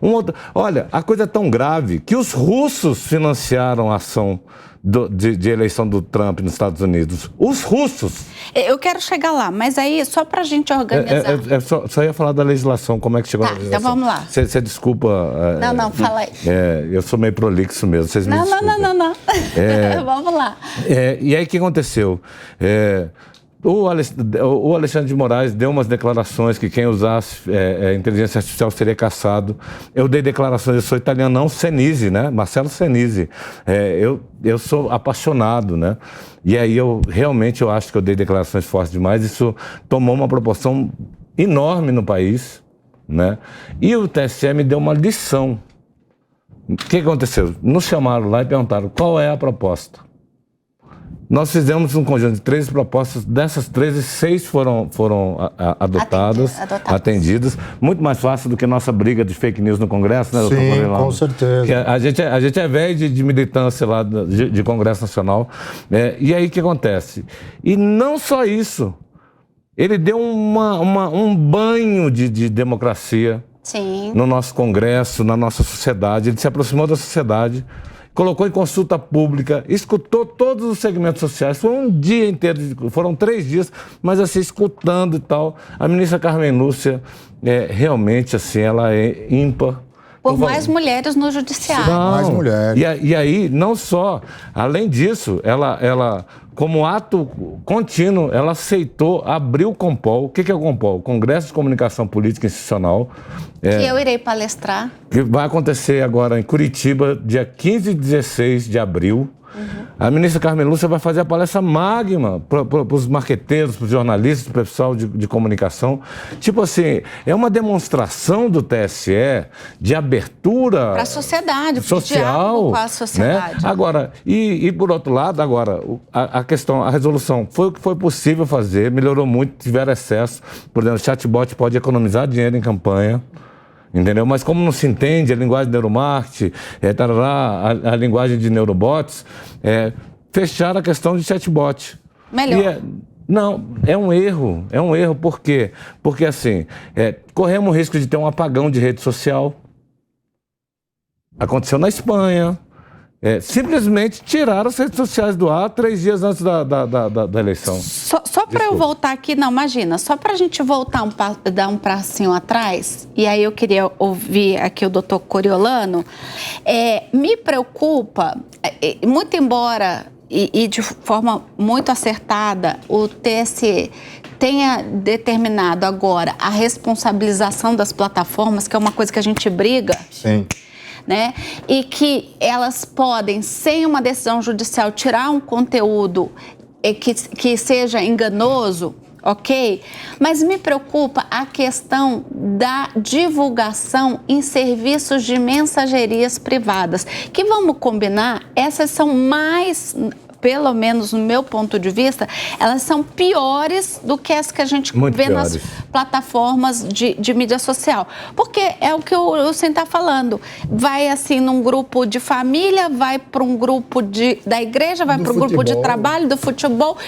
Olha, a coisa é tão grave que os russos financiaram a ação de eleição do Trump nos Estados Unidos. Os russos. Eu quero chegar lá, mas aí, só para a gente organizar... Só ia falar da legislação, como é que chegou a legislação. Então vamos lá. Você desculpa... Não, fala aí. Eu sou meio prolixo mesmo, vocês me desculpem. Não. Vamos lá. E aí, o que aconteceu? O Alexandre de Moraes deu umas declarações que quem usasse inteligência artificial seria caçado. Eu dei declarações, eu sou italiano, não, Senise, né? Marcelo Senise. Eu sou apaixonado, né? E aí eu acho que eu dei declarações fortes demais. Isso tomou uma proporção enorme no país, né? E o TSE me deu uma lição. O que aconteceu? Nos chamaram lá e perguntaram qual é a proposta. Nós fizemos um conjunto de 13 propostas, dessas 13, 6 foram atendidas. Muito mais fácil do que nossa briga de fake news no Congresso, né, doutor Sim, com certeza. A gente é velho de militância lá de Congresso Nacional. E aí o que acontece? E não só isso, ele deu um banho de democracia. Sim. No nosso Congresso, na nossa sociedade. Ele se aproximou da sociedade, colocou em consulta pública, escutou todos os segmentos sociais. Foi um dia inteiro, foram 3 dias, mas assim, escutando e tal. A ministra Carmen Lúcia, realmente, assim, ela é ímpar. Por mais mulheres no judiciário. Não. Mais mulheres. E aí, não só, além disso, ela como ato contínuo, ela aceitou abrir o COMPOL. O que é o COMPOL? Congresso de Comunicação Política Institucional. Que eu irei palestrar. Que vai acontecer agora em Curitiba, dia 15 e 16 de abril. A ministra Carmen Lúcia vai fazer a palestra magma para os marqueteiros, para os jornalistas, para o pessoal de comunicação. Tipo assim, é uma demonstração do TSE de abertura para a sociedade, social, com a sociedade. Né? Agora, e por outro lado, agora, a resolução foi o que foi possível fazer, melhorou muito, tiveram excesso. Por exemplo, o chatbot pode economizar dinheiro em campanha. Entendeu? Mas como não se entende a linguagem de neuromarketing, a linguagem de neurobots, fechar a questão de chatbot. Melhor. Não, é um erro. Por quê? Porque assim, corremos o risco de ter um apagão de rede social. Aconteceu na Espanha. Simplesmente tiraram as redes sociais do ar 3 dias antes da eleição. Só para eu voltar aqui, não, imagina, só para a gente voltar, dar um passinho atrás, e aí eu queria ouvir aqui o doutor Coriolano, me preocupa, muito embora, e de forma muito acertada, o TSE tenha determinado agora a responsabilização das plataformas, que é uma coisa que a gente briga. Sim. Né? E que elas podem, sem uma decisão judicial, tirar um conteúdo que seja enganoso, ok? Mas me preocupa a questão da divulgação em serviços de mensagerias privadas, que, vamos combinar, essas são mais... pelo menos no meu ponto de vista, elas são piores do que as que a gente vê nas plataformas de mídia social. Porque é o que o Sen está falando. Vai assim num grupo de família, vai para um grupo da igreja, vai para um grupo de trabalho, do futebol.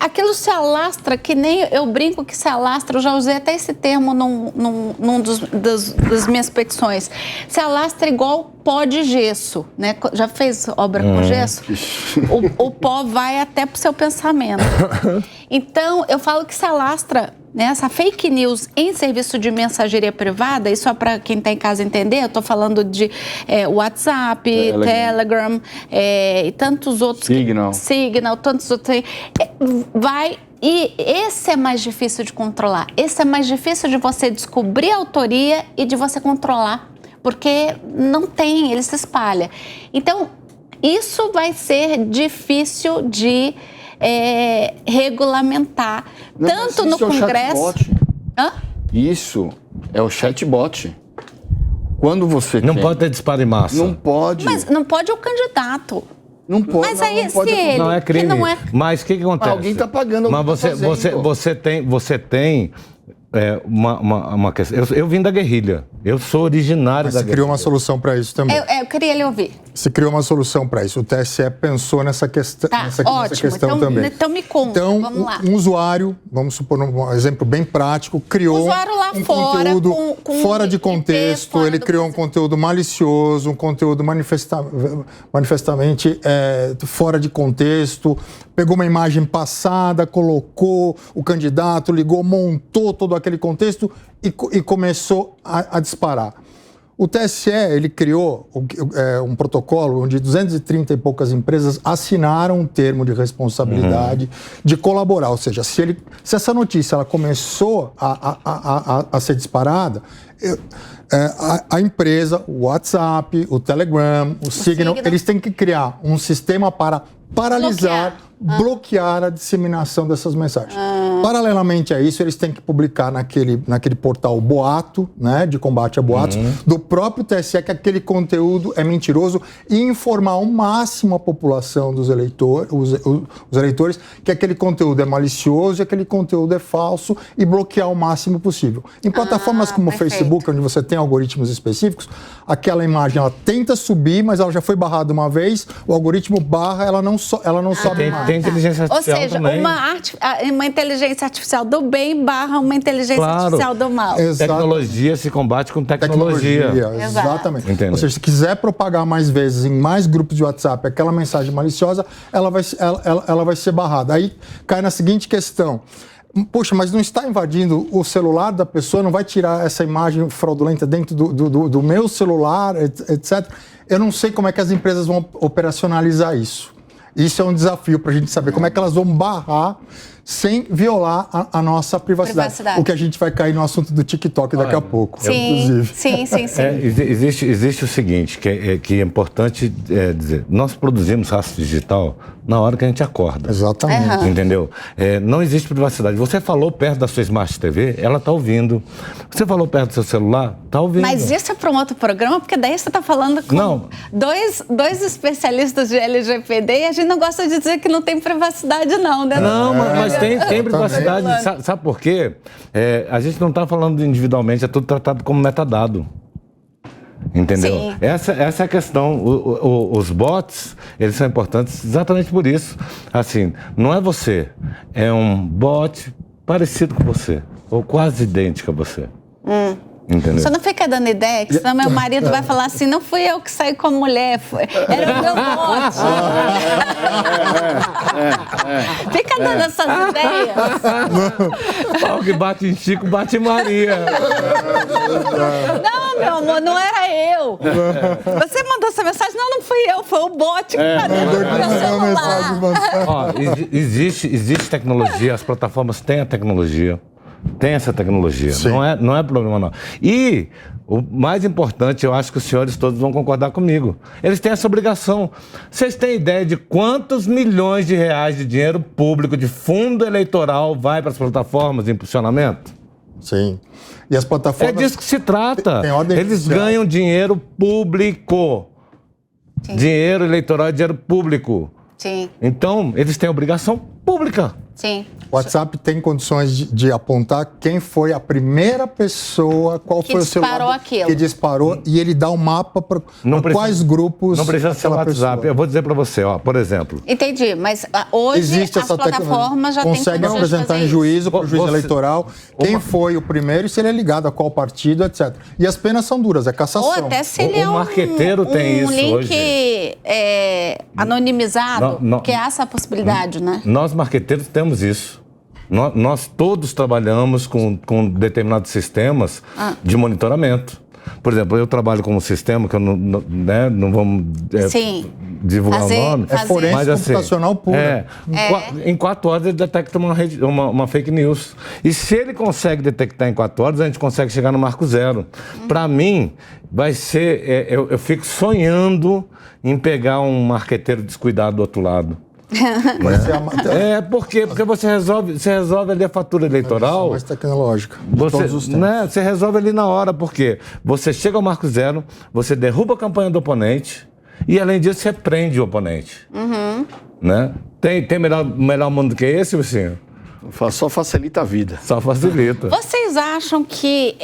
Aquilo se alastra, que nem eu brinco que se alastra, eu já usei até esse termo num das minhas petições. Se alastra igual pó de gesso, né? Já fez obra com gesso? O pó vai até pro seu pensamento. Então, eu falo que se alastra, né, essa fake news em serviço de mensageria privada, e só para quem está em casa entender, eu estou falando de WhatsApp, Telegram e tantos outros. Signal, tantos outros. E esse é mais difícil de controlar. Esse é mais difícil de você descobrir a autoria e de você controlar, porque não tem, ele se espalha. Então, isso vai ser difícil de regulamentar, tanto no Congresso... Isso é o chatbot. Quando você não pode ter disparo em massa. Não pode. Mas não pode o candidato. Não pode. Mas aí, não pode, ele... Não é crime. Que não é... Mas o que acontece? Alguém está pagando. Mas você tem uma questão. Eu vim da guerrilha. Eu sou originário da guerrilha. Você criou uma solução para isso também. Eu queria lhe ouvir. Você criou uma solução para isso. O TSE pensou nessa questão, nessa questão também. Então me conta, vamos lá. Um usuário, vamos supor um exemplo bem prático, criou um conteúdo fora de contexto, ele criou um conteúdo malicioso, um conteúdo manifestamente fora de contexto, pegou uma imagem passada, colocou o candidato, ligou, montou todo aquele contexto e começou a disparar. O TSE, ele criou um protocolo onde 230 e poucas empresas assinaram um termo de responsabilidade de colaborar. Ou seja, se essa notícia ela começou a ser disparada, a empresa, o WhatsApp, o Telegram, o Signal, eles têm que criar um sistema para paralisar, bloquear a disseminação dessas mensagens. Paralelamente a isso, eles têm que publicar naquele portal Boato, né, de combate a boatos, do próprio TSE, que aquele conteúdo é mentiroso, e informar ao máximo a população dos eleitores, os eleitores, que aquele conteúdo é malicioso e aquele conteúdo é falso, e bloquear o máximo possível. Em plataformas como o Facebook, onde você tem algoritmos específicos, aquela imagem ela tenta subir, mas ela já foi barrada uma vez, o algoritmo barra, ela não sobe mais. Tem inteligência artificial. Ou seja, também. uma inteligência artificial do bem barra uma inteligência artificial do mal. Tecnologia se combate com tecnologia. Exatamente. Entendo. Ou seja, se quiser propagar mais vezes em mais grupos de WhatsApp aquela mensagem maliciosa, ela vai ser barrada. Aí cai na seguinte questão. Poxa, mas não está invadindo o celular da pessoa, não vai tirar essa imagem fraudulenta dentro do meu celular, etc. Eu não sei como é que as empresas vão operacionalizar isso. Isso é um desafio para a gente saber como é que elas vão barrar sem violar a nossa privacidade. O que a gente vai cair no assunto do TikTok daqui a pouco, inclusive. Sim. Existe o seguinte, que é importante dizer. Nós produzimos rastro digital na hora que a gente acorda. Exatamente. Entendeu? Não existe privacidade. Você falou perto da sua Smart TV, ela está ouvindo. Você falou perto do seu celular, está ouvindo. Mas isso é para um outro programa, porque daí você está falando com dois especialistas de LGPD e a gente não gosta de dizer que não tem privacidade, não, né? Não, mas tem privacidade. Sabe por quê? A gente não está falando individualmente, é tudo tratado como metadado. Entendeu? Sim. Essa é a questão. Os bots, eles são importantes exatamente por isso. Assim, não é você, é um bot parecido com você, ou quase idêntico a você. Entendeu? Você não fica dando ideia, que senão meu marido vai falar assim, não fui eu que saí com a mulher, era o meu bote. Fica dando essas ideias. Pau que bate em Chico, bate em Maria. Não, meu amor, não era eu. Você mandou essa mensagem? Não fui eu, foi o bote que mandou no meu celular. Ó, existe tecnologia, as plataformas têm a tecnologia. Tem essa tecnologia, não é problema não. E o mais importante, eu acho que os senhores todos vão concordar comigo, eles têm essa obrigação. Vocês têm ideia de quantos milhões de reais de dinheiro público, de fundo eleitoral vai para as plataformas em funcionamento? Sim. E as plataformas... É disso que se trata. Eles ganham dinheiro público. Sim. Dinheiro eleitoral é dinheiro público. Sim. Então, eles têm obrigação pública. Sim. O WhatsApp tem condições de apontar quem foi a primeira pessoa, qual foi o celular que disparou, e ele dá um mapa para quais grupos. Não precisa ser o WhatsApp. Pessoa. Eu vou dizer para você, por exemplo. Entendi, mas hoje as plataformas já têm conseguem apresentar em juízo para o juiz eleitoral quem foi o primeiro e se ele é ligado a qual partido, etc. E as penas são duras, é cassação. Ou até se ele é marqueteiro tem isso link hoje. Anonimizado, que é essa a possibilidade, né? Nós marqueteiros temos isso. Nós todos trabalhamos com determinados sistemas de monitoramento. Por exemplo, eu trabalho com um sistema que eu não vamos divulgar o nome. É forense computacional pura. Em 4 horas ele detecta uma fake news. E se ele consegue detectar em 4 horas, a gente consegue chegar no marco zero. Para mim, vai ser... eu fico sonhando em pegar um marqueteiro descuidado do outro lado. Porque você resolve ali a fatura eleitoral. Mais tecnológica. Você resolve ali na hora, porque você chega ao marco zero, você derruba a campanha do oponente e, além disso, você prende o oponente. Né? Tem melhor mundo do que esse, Lucinho? Só facilita a vida. Só facilita. Vocês acham que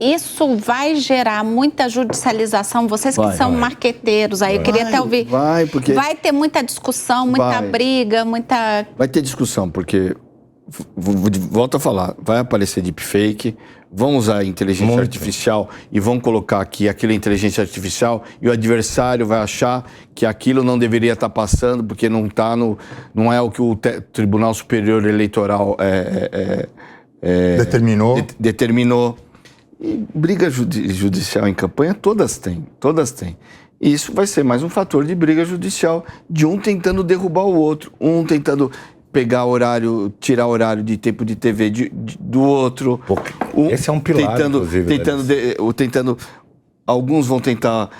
isso vai gerar muita judicialização? Vocês que são marqueteiros aí, eu queria até ouvir. Vai ter muita discussão, muita briga, muita... Vai ter discussão, porque, volto a falar, vai aparecer deepfake, vão usar a inteligência artificial e vão colocar aqui aquilo é inteligência artificial e o adversário vai achar que aquilo não deveria estar passando porque não é o que o Tribunal Superior Eleitoral determinou. Determinou. E briga judicial em campanha, todas têm. E isso vai ser mais um fator de briga judicial, de um tentando derrubar o outro, um tentando pegar horário, tirar horário de tempo de TV do outro. Esse é um pilar, tentando alguns vão tentar,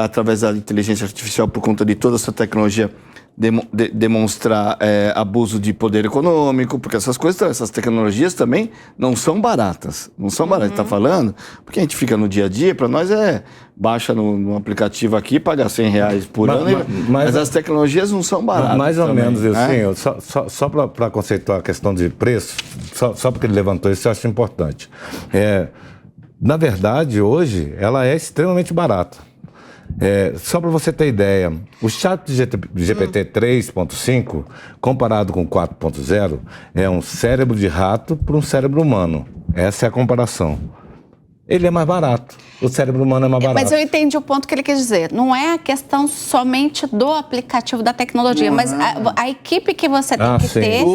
através da inteligência artificial, por conta de toda essa tecnologia, demonstrar abuso de poder econômico, porque essas tecnologias também não são baratas. Não são baratas, tá falando? Porque a gente fica no dia a dia, para nós baixa no aplicativo aqui, paga R$100 por ano, mas as tecnologias não são baratas. Mais ou também, menos, né? Só para conceituar a questão de preço, só porque ele levantou isso, eu acho importante. Na verdade, hoje, ela é extremamente barata. Só para você ter ideia, o chat GPT 3.5, comparado com 4.0, é um cérebro de rato para um cérebro humano. Essa é a comparação. Ele é mais barato. O cérebro humano é mais barato. Mas eu entendi o ponto que ele quis dizer. Não é a questão somente do aplicativo da tecnologia, mas a equipe que você tem que ter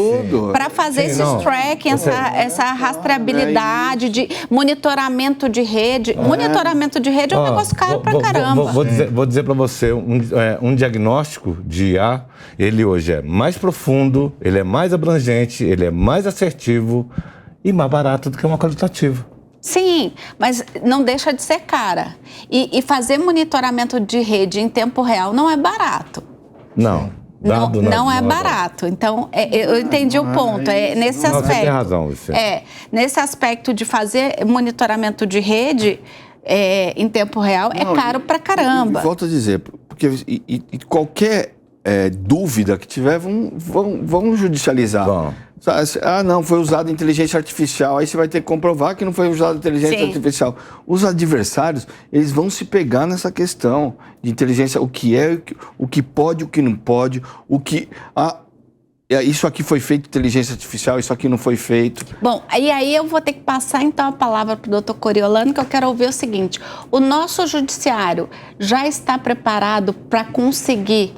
para fazer esses tracking, essa rastreabilidade, de monitoramento de rede. Monitoramento de rede é um negócio caro pra caramba. Vou dizer para você, um diagnóstico de IA, ele hoje é mais profundo, ele é mais abrangente, ele é mais assertivo e mais barato do que uma qualitativa. Sim, mas não deixa de ser cara. E fazer monitoramento de rede em tempo real não é barato. Não é barato. Então, eu entendi o ponto. Nesse aspecto. Você tem razão, Vicente. Nesse aspecto de fazer monitoramento de rede em tempo real, é caro pra caramba. Volto a dizer, porque qualquer dúvida que tiver, vão judicializar. Bom. Não, foi usada inteligência artificial, aí você vai ter que comprovar que não foi usada inteligência artificial. Os adversários, eles vão se pegar nessa questão de inteligência, o que pode, o que não pode, isso aqui foi feito inteligência artificial, isso aqui não foi feito. Bom, e aí eu vou ter que passar então a palavra para o doutor Coriolano, que eu quero ouvir o seguinte: o nosso judiciário já está preparado para conseguir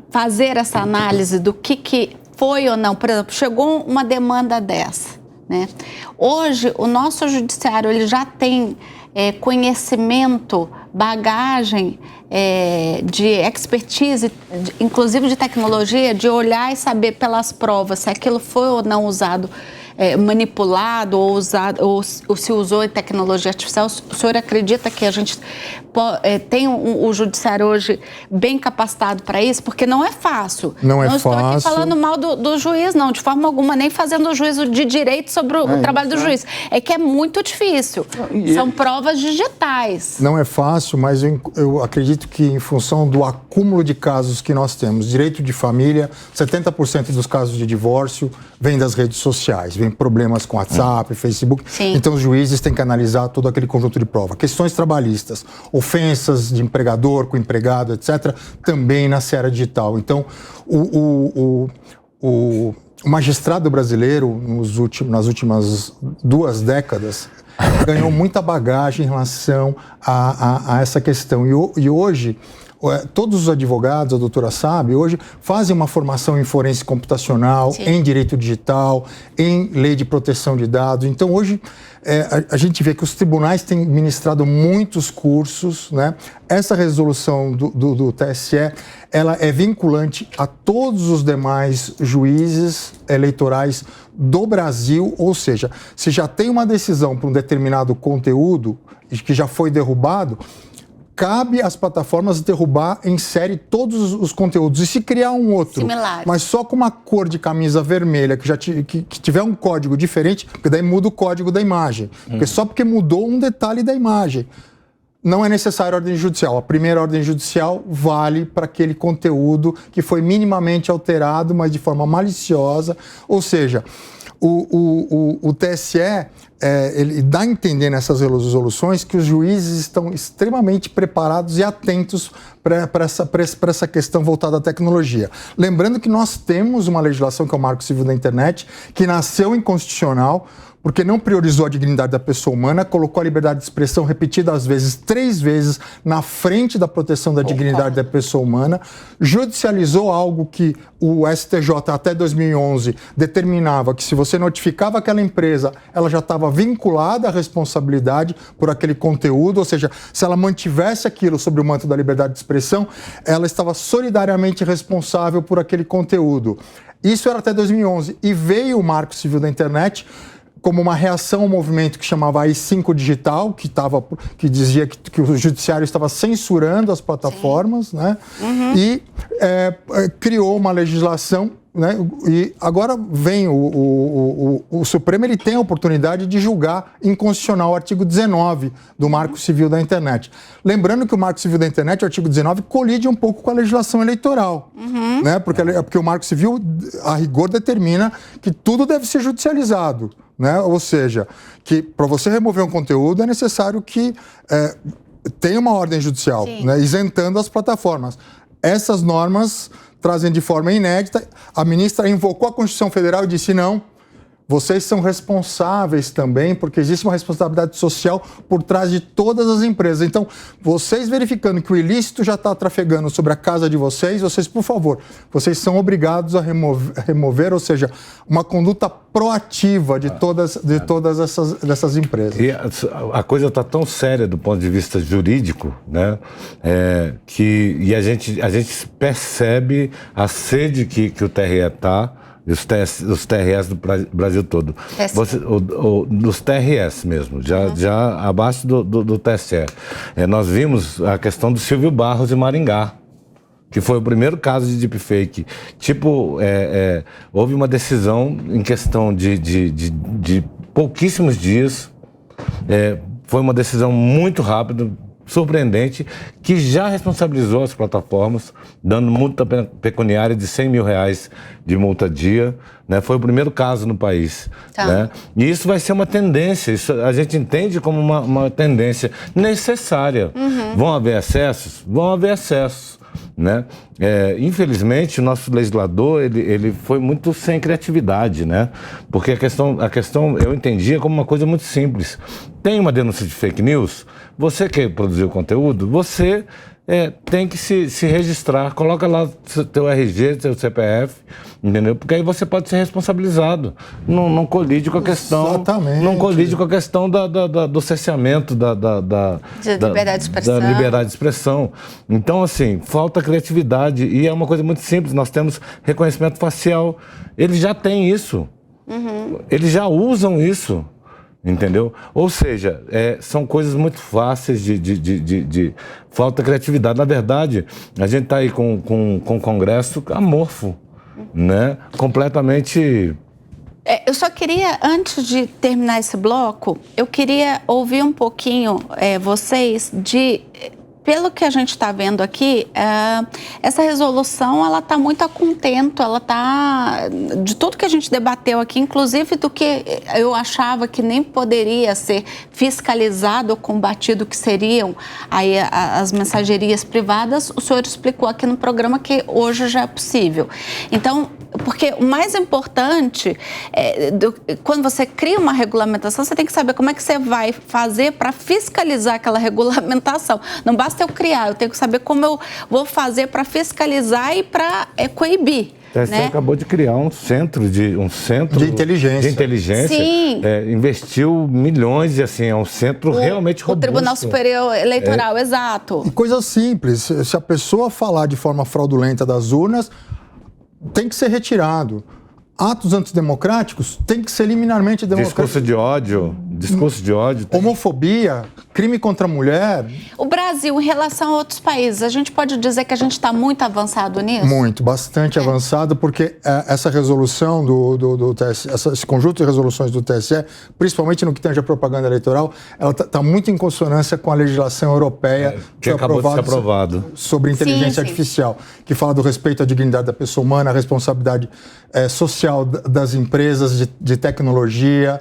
fazer essa análise do que foi ou não? Por exemplo, chegou uma demanda dessa, né? Hoje, o nosso judiciário ele já tem conhecimento, bagagem de expertise, inclusive de tecnologia, de olhar e saber pelas provas se aquilo foi ou não usado, manipulado ou se usou em tecnologia artificial. O senhor acredita que a gente tem o judiciário hoje bem capacitado para isso? Porque não é fácil. Não estou aqui falando mal do juiz, não, de forma alguma, nem fazendo o juízo de direito sobre o trabalho do juiz. É que é muito difícil. São provas digitais. Não é fácil, mas eu acredito que em função do acúmulo de casos que nós temos, direito de família, 70% dos casos de divórcio vem das redes sociais, vem problemas com WhatsApp, Facebook. Sim. Então os juízes têm que analisar todo aquele conjunto de prova. Questões trabalhistas, ofensas de empregador com empregado, etc., também na seara digital. Então o magistrado brasileiro, nas últimas 2 décadas, ganhou muita bagagem em relação a essa questão. E hoje, todos os advogados, a doutora sabe, hoje fazem uma formação em forense computacional, Sim. em direito digital, em lei de proteção de dados. Então, hoje, a gente vê que os tribunais têm ministrado muitos cursos, né? Essa resolução do TSE, ela é vinculante a todos os demais juízes eleitorais do Brasil, ou seja, se já tem uma decisão para um determinado conteúdo que já foi derrubado, cabe às plataformas derrubar em série todos os conteúdos. E se criar um outro, similar, mas só com uma cor de camisa vermelha, que tiver um código diferente, porque daí muda o código da imagem. Porque só porque mudou um detalhe da imagem. Não é necessário ordem judicial. A primeira ordem judicial vale para aquele conteúdo que foi minimamente alterado, mas de forma maliciosa. Ou seja, o TSE ele dá a entender nessas resoluções que os juízes estão extremamente preparados e atentos para essa questão voltada à tecnologia. Lembrando que nós temos uma legislação, que é o Marco Civil da Internet, que nasceu inconstitucional porque não priorizou a dignidade da pessoa humana, colocou a liberdade de expressão repetidas vezes, 3 vezes, na frente da proteção da dignidade da pessoa humana, judicializou algo que o STJ até 2011 determinava que se você notificava aquela empresa, ela já estava vinculada à responsabilidade por aquele conteúdo, ou seja, se ela mantivesse aquilo sob o manto da liberdade de expressão, ela estava solidariamente responsável por aquele conteúdo. Isso era até 2011, e veio o Marco Civil da Internet como uma reação ao movimento que chamava AI-5 Digital, que dizia que o judiciário estava censurando as plataformas, né? E criou uma legislação, né? E agora vem o Supremo, ele tem a oportunidade de julgar inconstitucional o artigo 19 do Marco Civil da Internet. Lembrando que o Marco Civil da Internet, o artigo 19, colide um pouco com a legislação eleitoral, né? Porque o Marco Civil, a rigor, determina que tudo deve ser judicializado, né? Ou seja, que para você remover um conteúdo é necessário que tenha uma ordem judicial, né? Isentando as plataformas. Essas normas trazem de forma inédita. A ministra invocou a Constituição Federal e disse não, vocês são responsáveis também, porque existe uma responsabilidade social por trás de todas as empresas. Então, vocês verificando que o ilícito já está trafegando sobre a casa de vocês, por favor, vocês são obrigados a remover, ou seja, uma conduta proativa de todas essas empresas. E a coisa está tão séria do ponto de vista jurídico, né, que a gente percebe a sede que o TRE está, os TRS do Brasil todo. Dos TRS mesmo, já abaixo do TSE. Nós vimos a questão do Silvio Barros e Maringá, que foi o primeiro caso de deepfake. Houve uma decisão em questão de pouquíssimos dias, foi uma decisão muito rápida, surpreendente, que já responsabilizou as plataformas, dando multa pecuniária de R$100 mil de multa dia, né? Foi o primeiro caso no país. Né? E isso vai ser uma tendência, isso a gente entende como uma tendência necessária. Vão haver excessos? Vão haver excessos. Né? Infelizmente, o nosso legislador ele foi muito sem criatividade, né? Porque a questão eu entendia como uma coisa muito simples. Tem uma denúncia de fake news, você quer produzir o conteúdo, você tem que se registrar, coloca lá teu RG, teu CPF, entendeu? Porque aí você pode ser responsabilizado. Não colide com a questão. Exatamente. Não colide com a questão do cerceamento da liberdade de expressão. Da liberdade de expressão. Então, assim, falta criatividade. E é uma coisa muito simples. Nós temos reconhecimento facial. Eles já têm isso. Eles já usam isso. Entendeu? Ou seja, são coisas muito fáceis de falta de criatividade. Na verdade, a gente está aí com o Congresso amorfo, né? Completamente... Eu só queria, antes de terminar esse bloco, eu queria ouvir um pouquinho vocês pelo que a gente está vendo aqui, essa resolução, ela está muito a contento, ela está, de tudo que a gente debateu aqui, inclusive do que eu achava que nem poderia ser fiscalizado ou combatido, que seriam aí as mensagerias privadas, o senhor explicou aqui no programa que hoje já é possível. Então, porque o mais importante, quando você cria uma regulamentação, você tem que saber como é que você vai fazer para fiscalizar aquela regulamentação. Não basta eu criar, eu tenho que saber como eu vou fazer para fiscalizar e para coibir. Você acabou de criar um centro de inteligência. Sim. Investiu milhões e assim, é um centro realmente robusto. O Tribunal Superior Eleitoral, exato. E coisa simples, se a pessoa falar de forma fraudulenta das urnas, tem que ser retirado. Atos antidemocráticos tem que ser liminarmente democráticos. Discurso de ódio. Homofobia, crime contra a mulher. O Brasil, em relação a outros países, a gente pode dizer que a gente está muito avançado nisso? Muito, bastante avançado, porque essa resolução do TSE, esse conjunto de resoluções do TSE, principalmente no que tange a propaganda eleitoral, ela está muito em consonância com a legislação europeia que acabou de ser aprovado sobre inteligência artificial, que fala do respeito à dignidade da pessoa humana, a responsabilidade social das empresas de tecnologia.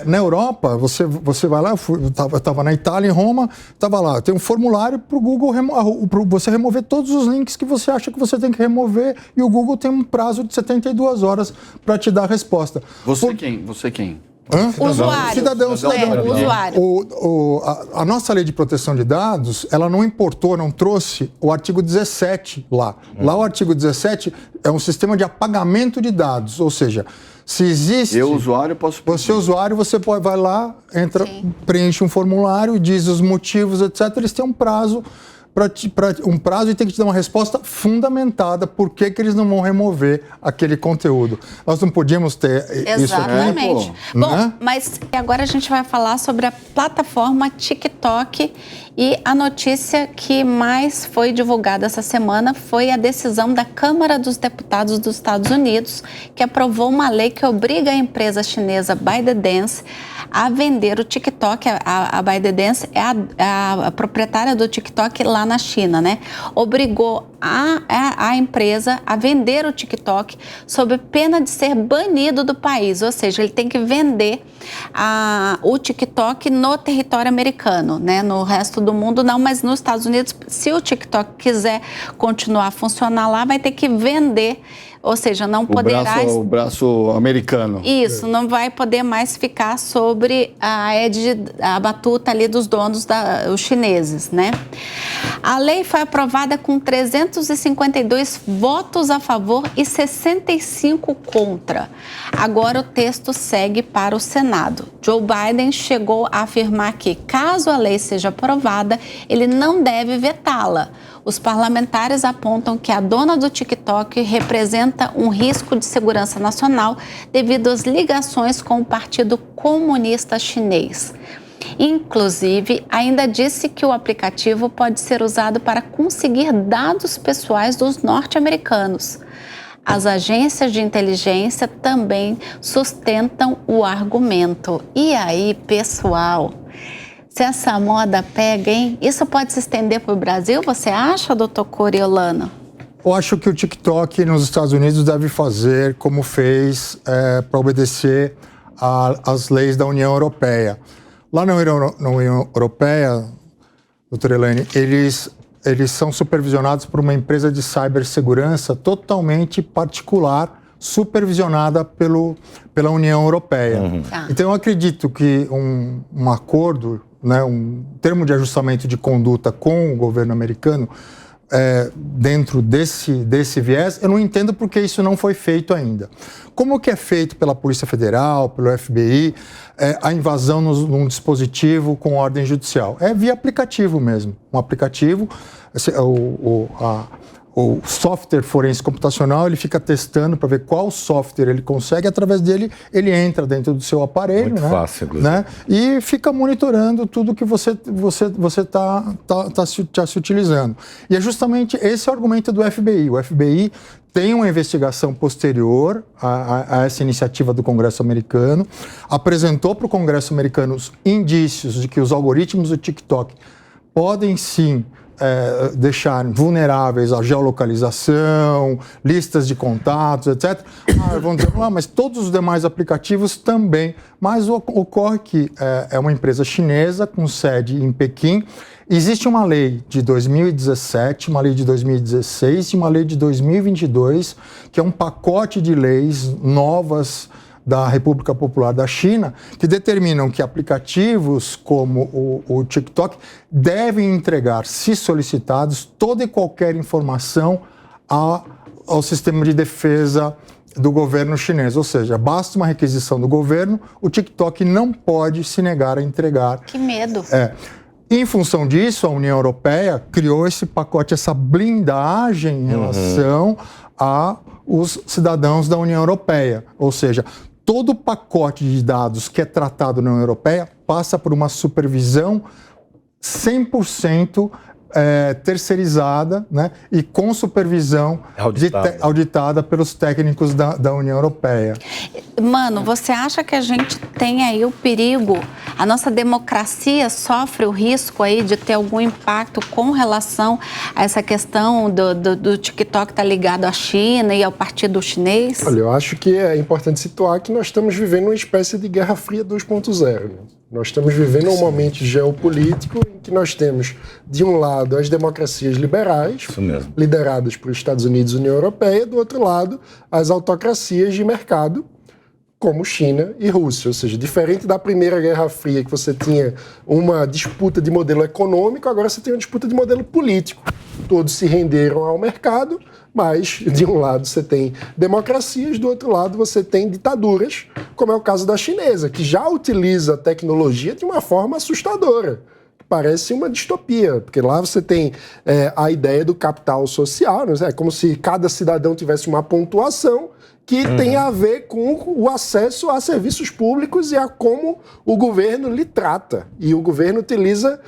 Na Europa, você vai lá, eu estava na Itália, em Roma, estava lá, tem um formulário para o Google, você remover todos os links que você acha que você tem que remover, e o Google tem um prazo de 72 horas para te dar a resposta. Você quem? Usuário. Cidadão. Usuário. A nossa lei de proteção de dados, ela não importou, não trouxe o artigo 17 lá. Lá o artigo 17 é um sistema de apagamento de dados, ou seja, se existe... Eu, usuário, posso... Você, usuário, você vai lá, entra, preenche um formulário, diz os motivos, etc. Eles têm um prazo e tem que te dar uma resposta fundamentada por que eles não vão remover aquele conteúdo. Nós não podíamos ter isso aqui. Exatamente. Bom, né? mas agora a gente vai falar sobre a plataforma TikTok e a notícia que mais foi divulgada essa semana foi a decisão da Câmara dos Deputados dos Estados Unidos, que aprovou uma lei que obriga a empresa chinesa ByteDance a vender o TikTok. A ByteDance é a proprietária do TikTok lá na China, né? Obrigou a empresa a vender o TikTok sob pena de ser banido do país, ou seja, ele tem que vender o TikTok no território americano, né? No resto do mundo não, mas nos Estados Unidos, se o TikTok quiser continuar a funcionar lá, vai ter que vender, ou seja, não poderá... O braço americano. Isso, não vai poder mais ficar sobre a batuta ali dos donos, os chineses, né? A lei foi aprovada com 352 votos a favor e 65 contra. Agora o texto segue para o Senado. Joe Biden chegou a afirmar que, caso a lei seja aprovada, ele não deve vetá-la. Os parlamentares apontam que a dona do TikTok representa um risco de segurança nacional devido às ligações com o Partido Comunista Chinês. Inclusive, ainda disse que o aplicativo pode ser usado para conseguir dados pessoais dos norte-americanos. As agências de inteligência também sustentam o argumento. E aí, pessoal? Se essa moda pega, hein? Isso pode se estender para o Brasil, você acha, doutor Coriolano? Eu acho que o TikTok nos Estados Unidos deve fazer como fez para obedecer às leis da União Europeia. Lá na União Europeia, doutora Elaine, eles são supervisionados por uma empresa de cibersegurança totalmente particular, supervisionada pela União Europeia. Então, eu acredito que um acordo, né, um termo de ajustamento de conduta com o governo americano, dentro desse viés, eu não entendo porque isso não foi feito ainda. Como que é feito pela Polícia Federal, pelo FBI, a invasão num dispositivo com ordem judicial? É via aplicativo mesmo. Um aplicativo, o software forense computacional, ele fica testando para ver qual software ele consegue, através dele ele entra dentro do seu aparelho, muito fácil, né? E fica monitorando tudo que você está se utilizando. E é justamente esse o argumento do FBI. O FBI tem uma investigação posterior a essa iniciativa do Congresso americano, apresentou para o Congresso americano os indícios de que os algoritmos do TikTok podem sim deixar vulneráveis à geolocalização, listas de contatos, etc. Vão dizer, mas todos os demais aplicativos também. Mas ocorre que é uma empresa chinesa com sede em Pequim. Existe uma lei de 2017, uma lei de 2016 e uma lei de 2022, que é um pacote de leis novas da República Popular da China, que determinam que aplicativos como o TikTok devem entregar, se solicitados, toda e qualquer informação ao sistema de defesa do governo chinês. Ou seja, basta uma requisição do governo, o TikTok não pode se negar a entregar. Que medo! Em função disso, a União Europeia criou esse pacote, essa blindagem em relação aos cidadãos da União Europeia. Ou seja, todo o pacote de dados que é tratado na União Europeia passa por uma supervisão 100% terceirizada, né, e com supervisão auditada pelos técnicos da União Europeia. Mano, você acha que a gente tem aí o perigo, a nossa democracia sofre o risco aí de ter algum impacto com relação a essa questão do TikTok estar ligado à China e ao Partido Chinês? Olha, eu acho que é importante situar que nós estamos vivendo uma espécie de Guerra Fria 2.0, né? Nós estamos vivendo um momento geopolítico em que nós temos, de um lado, as democracias liberais, lideradas por Estados Unidos e União Europeia, do outro lado, as autocracias de mercado, como China e Rússia. Ou seja, diferente da Primeira Guerra Fria, que você tinha uma disputa de modelo econômico, agora você tem uma disputa de modelo político. Todos se renderam ao mercado, mas de um lado você tem democracias, do outro lado você tem ditaduras, como é o caso da chinesa, que já utiliza a tecnologia de uma forma assustadora. Parece uma distopia, porque lá você tem a ideia do capital social, né? É como se cada cidadão tivesse uma pontuação que tem a ver com o acesso a serviços públicos e a como o governo lhe trata. E o governo utiliza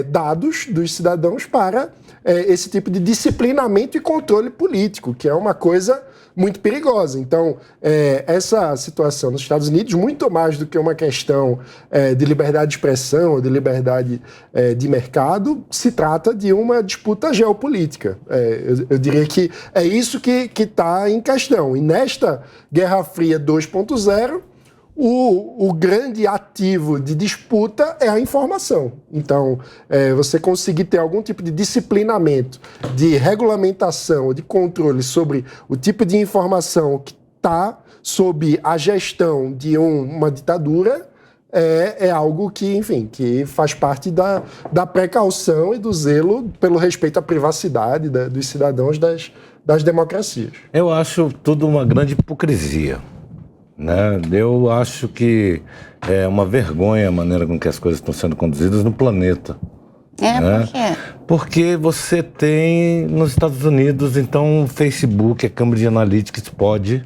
dados dos cidadãos para esse tipo de disciplinamento e controle político, que é uma coisa muito perigosa. Então, essa situação nos Estados Unidos, muito mais do que uma questão de liberdade de expressão ou de liberdade de mercado, se trata de uma disputa geopolítica. Eu diria que é isso que está em questão. E nesta Guerra Fria 2.0, o grande ativo de disputa é a informação. Então, você conseguir ter algum tipo de disciplinamento, de regulamentação, de controle sobre o tipo de informação que está sob a gestão de uma ditadura, é algo que, enfim, que faz parte da precaução e do zelo pelo respeito à privacidade dos cidadãos das democracias. Eu acho tudo uma grande hipocrisia. Né? Eu acho que é uma vergonha a maneira com que as coisas estão sendo conduzidas no planeta. Né? Por quê? Porque você tem nos Estados Unidos, então, o Facebook, a Cambridge Analytica pode.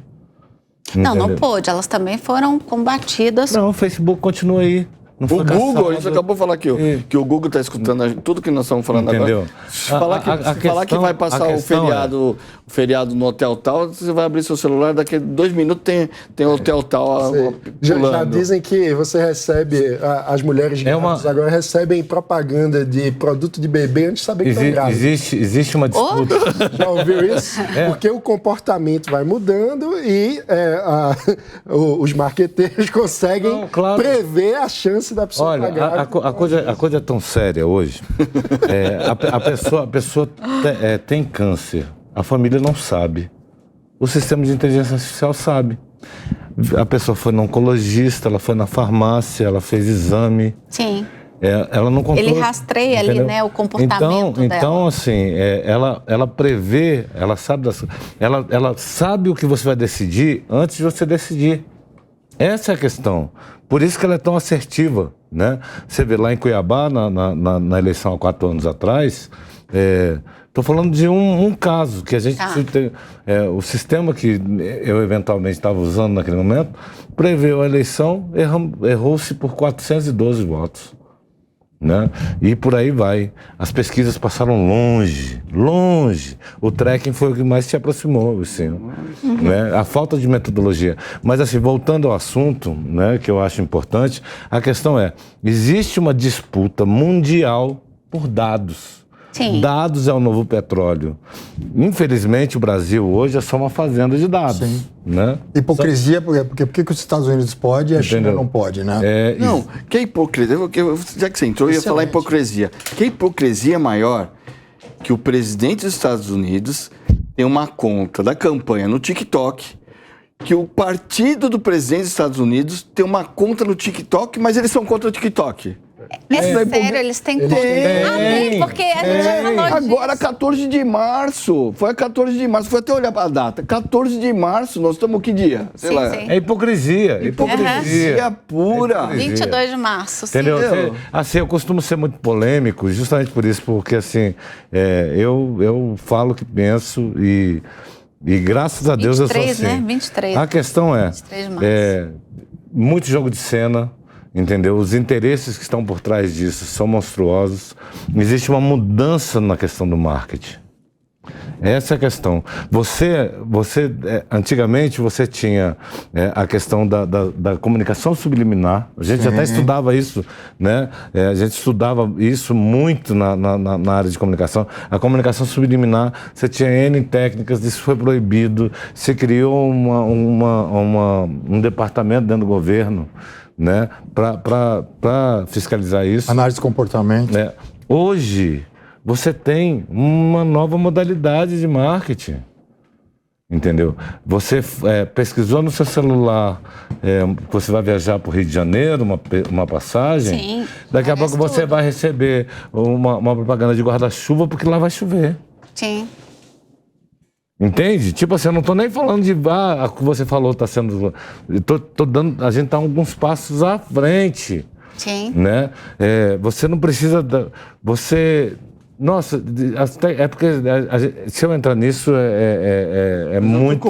Não pôde. Elas também foram combatidas. Não, o Facebook continua aí. O Google, a gente acabou de falar aqui, que o Google está escutando tudo que nós estamos falando agora. Se falar que vai passar o feriado no hotel tal, você vai abrir seu celular, daqui a 2 minutos tem hotel tal já dizem que você recebe, as mulheres grávidas agora recebem propaganda de produto de bebê antes de saber que estão grávidas. Existe uma disputa. Já ouviu isso? Porque o comportamento vai mudando e os marqueteiros conseguem prever a chance da pessoa. Olha, a coisa é tão séria hoje. A pessoa tem câncer. A família não sabe. O sistema de inteligência artificial sabe. A pessoa foi no oncologista, ela foi na farmácia, ela fez exame. Sim. Ela não contou. Ele rastreia ali, né, o comportamento dela. Então, assim, ela prevê, ela sabe o que você vai decidir antes de você decidir. Essa é a questão. Por isso que ela é tão assertiva, né? Você vê lá em Cuiabá, na eleição há 4 anos atrás, estou falando de um caso que a gente o sistema que eu eventualmente estava usando naquele momento preveu a eleição, errou-se por 412 votos. Né? E por aí vai. As pesquisas passaram longe. O tracking foi o que mais se aproximou, assim, né? A falta de metodologia. Mas assim, voltando ao assunto, né, que eu acho importante, a questão existe uma disputa mundial por dados. Sim. Dados é o novo petróleo. Infelizmente, o Brasil hoje é só uma fazenda de dados. Sim. Né? Hipocrisia, porque os Estados Unidos podem e a China não pode, né? Não, que hipocrisia. Já que você entrou, eu ia falar hipocrisia. Que hipocrisia maior que o presidente dos Estados Unidos tem uma conta da campanha no TikTok, que o partido do presidente dos Estados Unidos tem uma conta no TikTok, mas eles são contra o TikTok. Sério, eles têm conta. Porque a gente falou disso. Agora, 14 de março. Foi a 14 de março. Foi até olhar para a data. 14 de março, nós estamos que dia? Sei lá. É hipocrisia. Hipocrisia pura. 22 de março, sim. Entendeu? Assim, eu costumo ser muito polêmico, justamente por isso, porque assim, eu falo o que penso e graças a Deus eu sou assim. 23, né? 23. A questão 23 de março. Muito jogo de cena. Entendeu? Os interesses que estão por trás disso são monstruosos. Existe uma mudança na questão do marketing. Essa é a questão. Antigamente você tinha a questão da comunicação subliminar. A gente até estudava isso, né? A gente estudava isso muito na área de comunicação. A comunicação subliminar, você tinha N técnicas, isso foi proibido. Se criou um departamento dentro do governo, né, para fiscalizar isso. Análise de comportamento. Hoje, você tem uma nova modalidade de marketing. Entendeu? Você pesquisou no seu celular, você vai viajar para o Rio de Janeiro, uma passagem. Sim, daqui a pouco você vai receber uma propaganda de guarda-chuva porque lá vai chover. Sim. Entende? Tipo assim, eu não estou nem falando de o que você falou está sendo. Tô dando, a gente está alguns passos à frente. Sim. Né? Você não precisa. Nossa, é porque se eu entrar nisso muito...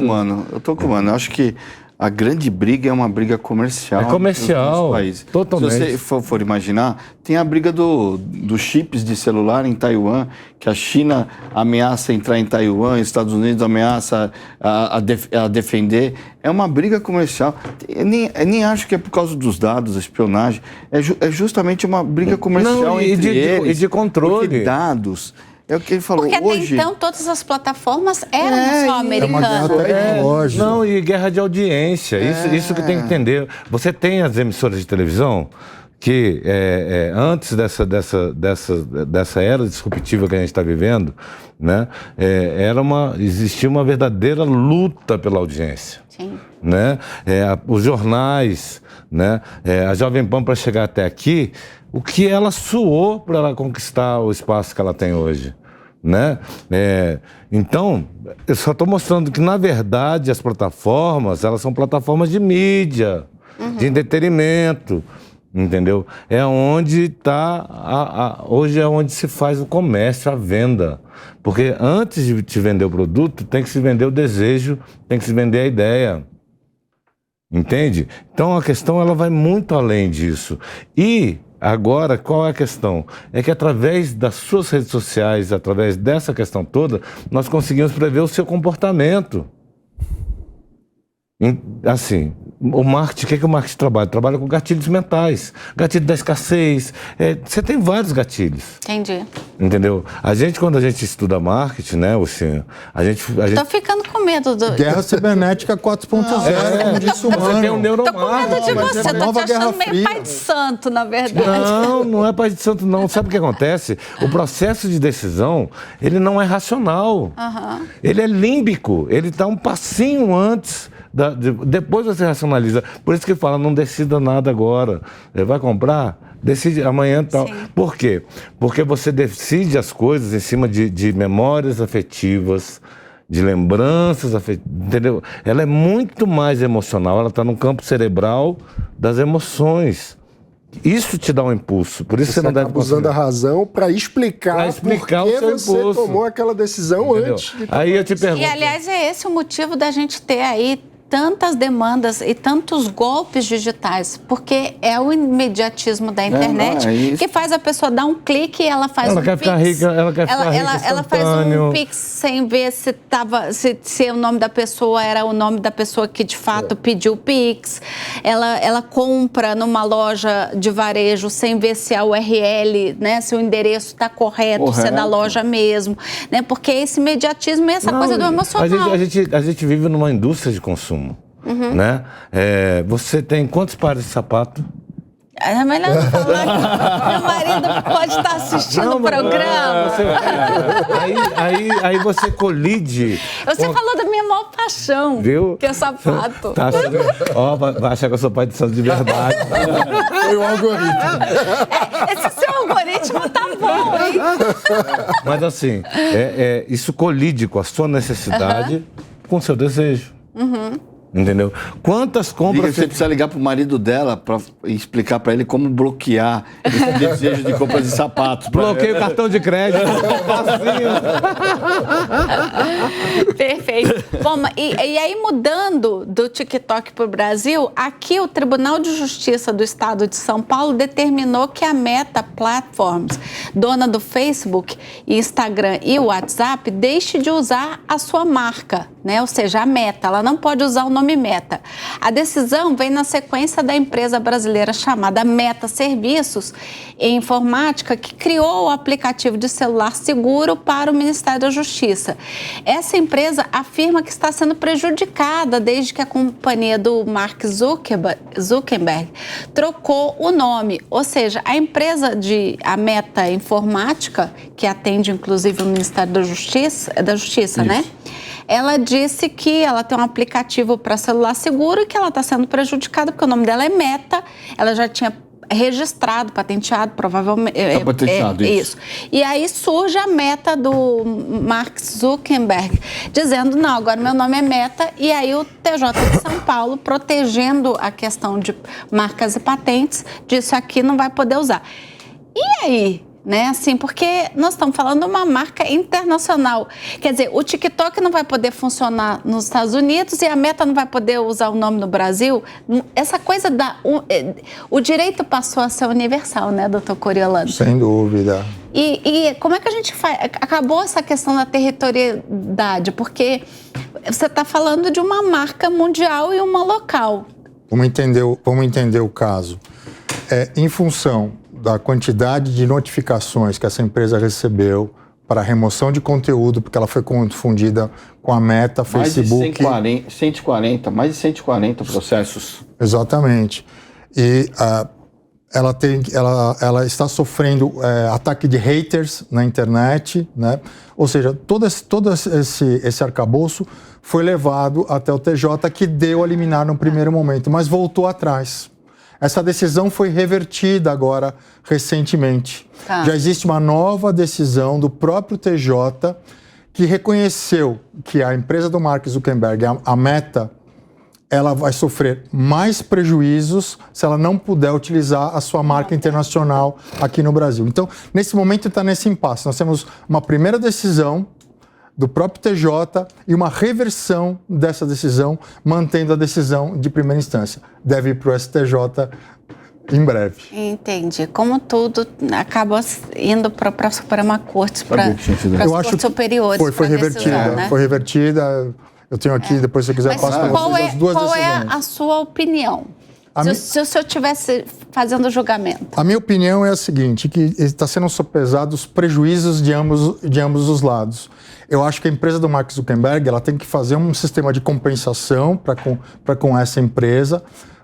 Eu tô com o mano. Eu acho que a grande briga é uma briga comercial. É comercial, nos países. totalmente. Se você for imaginar, tem a briga dos chips de celular em Taiwan, que a China ameaça entrar em Taiwan, os Estados Unidos ameaça a defender. É uma briga comercial. Eu nem acho que é por causa dos dados, da espionagem. É justamente uma briga comercial entre eles. E de controle. Porque dados... É o que ele falou. Porque hoje... até então todas as plataformas eram só americanas. Tecnológica. E guerra de audiência. Isso que tem que entender. Você tem as emissoras de televisão que antes dessa era disruptiva que a gente está vivendo, né, existia uma verdadeira luta pela audiência. Sim. Né? Os jornais, né? A Jovem Pan, para chegar até aqui, o que ela suou para ela conquistar o espaço que ela tem hoje. Né? Então, eu só estou mostrando que, na verdade, as plataformas, elas são plataformas de mídia, de entretenimento, entendeu? É onde está, hoje é onde se faz o comércio, a venda. Porque antes de te vender o produto, tem que se vender o desejo, tem que se vender a ideia. Entende? Então, a questão ela vai muito além disso. E agora, qual é a questão? É que através das suas redes sociais, através dessa questão toda, nós conseguimos prever o seu comportamento. Assim, o marketing, o que o marketing trabalha? Trabalha com gatilhos mentais, gatilho da escassez. Você tem vários gatilhos. Entendi. Entendeu? Quando a gente estuda marketing, né, Luciano? Tô ficando com medo do... Guerra cibernética 4.0, como disse o Você tem um Mano. Tô com medo de Mas você, é tô nova te achando Guerra meio Fria. pai de santo, na verdade. Não é pai de santo, não. Sabe o que acontece? O processo de decisão, ele não é racional. Ele é límbico. Ele está um passinho antes. Depois você racionaliza. Por isso que fala, não decida nada agora. Vai comprar? Decide amanhã tal. Sim. Por quê? Porque você decide as coisas em cima de memórias afetivas, de lembranças afetivas, entendeu? Ela é muito mais emocional, ela está no campo cerebral das emoções. Isso te dá um impulso, por isso você não deve usando a razão para explicar por que você impulso. tomou aquela decisão, entendeu? Antes de tomar. Aí eu te pergunto. E, aliás, é esse o motivo da gente ter aí tantas demandas e tantos golpes digitais, porque é o imediatismo da internet que faz a pessoa dar um clique e ela faz quer Pix. Ficar rica, ela quer ficar rica ela faz um Pix sem ver se o nome da pessoa era o nome da pessoa que de fato pediu o Pix. Ela compra numa loja de varejo sem ver se a URL, né, se o endereço está correto, se é da loja mesmo, né? Porque esse imediatismo e essa coisa do emocional. A gente vive numa indústria de consumo. Né? Você tem quantos pares de sapato? É melhor não falar que meu marido pode estar assistindo o programa. Aí você colide. Você falou da minha maior paixão, viu? Que é sapato. Tá, vai achar que eu sou pai de santo de verdade. Foi o algoritmo. Esse seu algoritmo tá bom, hein? Mas assim, isso colide com a sua necessidade, com o seu desejo. Entendeu? Quantas compras... Você precisa ligar pro marido dela para explicar para ele como bloquear esse desejo de compra de sapatos. Bloqueia o cartão de crédito. Perfeito. Bom, e aí mudando do TikTok para o Brasil, aqui o Tribunal de Justiça do Estado de São Paulo determinou que a Meta Platforms, dona do Facebook, Instagram e WhatsApp, deixe de usar a sua marca, né? Ou seja, a Meta, ela não pode usar o nome Meta. A decisão vem na sequência da empresa brasileira chamada Meta Serviços e Informática, que criou o aplicativo de celular seguro para o Ministério da Justiça. Essa empresa afirma que está sendo prejudicada desde que a companhia do Mark Zuckerberg trocou o nome. Ou seja, a Meta Informática, que atende inclusive o Ministério da Justiça, né? ela disse que ela tem um aplicativo para celular seguro e que ela está sendo prejudicada porque o nome dela é Meta, ela já tinha registrado, patenteado, provavelmente. Tá patenteado, isso. E aí surge a Meta do Mark Zuckerberg, dizendo, não, agora meu nome é Meta, e aí o TJ de São Paulo, protegendo a questão de marcas e patentes, disse aqui não vai poder usar. E aí? Né, assim, porque nós estamos falando de uma marca internacional. Quer dizer, o TikTok não vai poder funcionar nos Estados Unidos e a Meta não vai poder usar o nome no Brasil. Essa coisa o direito passou a ser universal, né, doutor Coriolano? Sem dúvida. E como é que a gente faz? Acabou essa questão da territorialidade, porque você está falando de uma marca mundial e uma local. Vamos entender o caso. Em função da quantidade de notificações que essa empresa recebeu para remoção de conteúdo, porque ela foi confundida com a Meta, Facebook... Mais de 140 processos. Exatamente. E ela está sofrendo ataque de haters na internet, né? Ou seja, todo esse arcabouço foi levado até o TJ, que deu a liminar no primeiro momento, mas voltou atrás. Essa decisão foi revertida agora, recentemente. Tá. Já existe uma nova decisão do próprio TJ que reconheceu que a empresa do Mark Zuckerberg, a Meta, ela vai sofrer mais prejuízos se ela não puder utilizar a sua marca internacional aqui no Brasil. Então, nesse momento está nesse impasse. Nós temos uma primeira decisão do próprio TJ e uma reversão dessa decisão, mantendo a decisão de primeira instância. Deve ir para o STJ em breve. Entendi. Como tudo acaba indo para a Suprema Corte, para as Cortes Superiores. Foi revertida, decisão, né? Foi revertida. Eu tenho aqui, depois se você quiser, passo para vocês as duas decisões. Qual é a sua opinião? Se o senhor estivesse fazendo o julgamento. A minha opinião é a seguinte, que está sendo sopesados os prejuízos de ambos os lados. Eu acho que a empresa do Mark Zuckerberg ela tem que fazer um sistema de compensação para com essa empresa,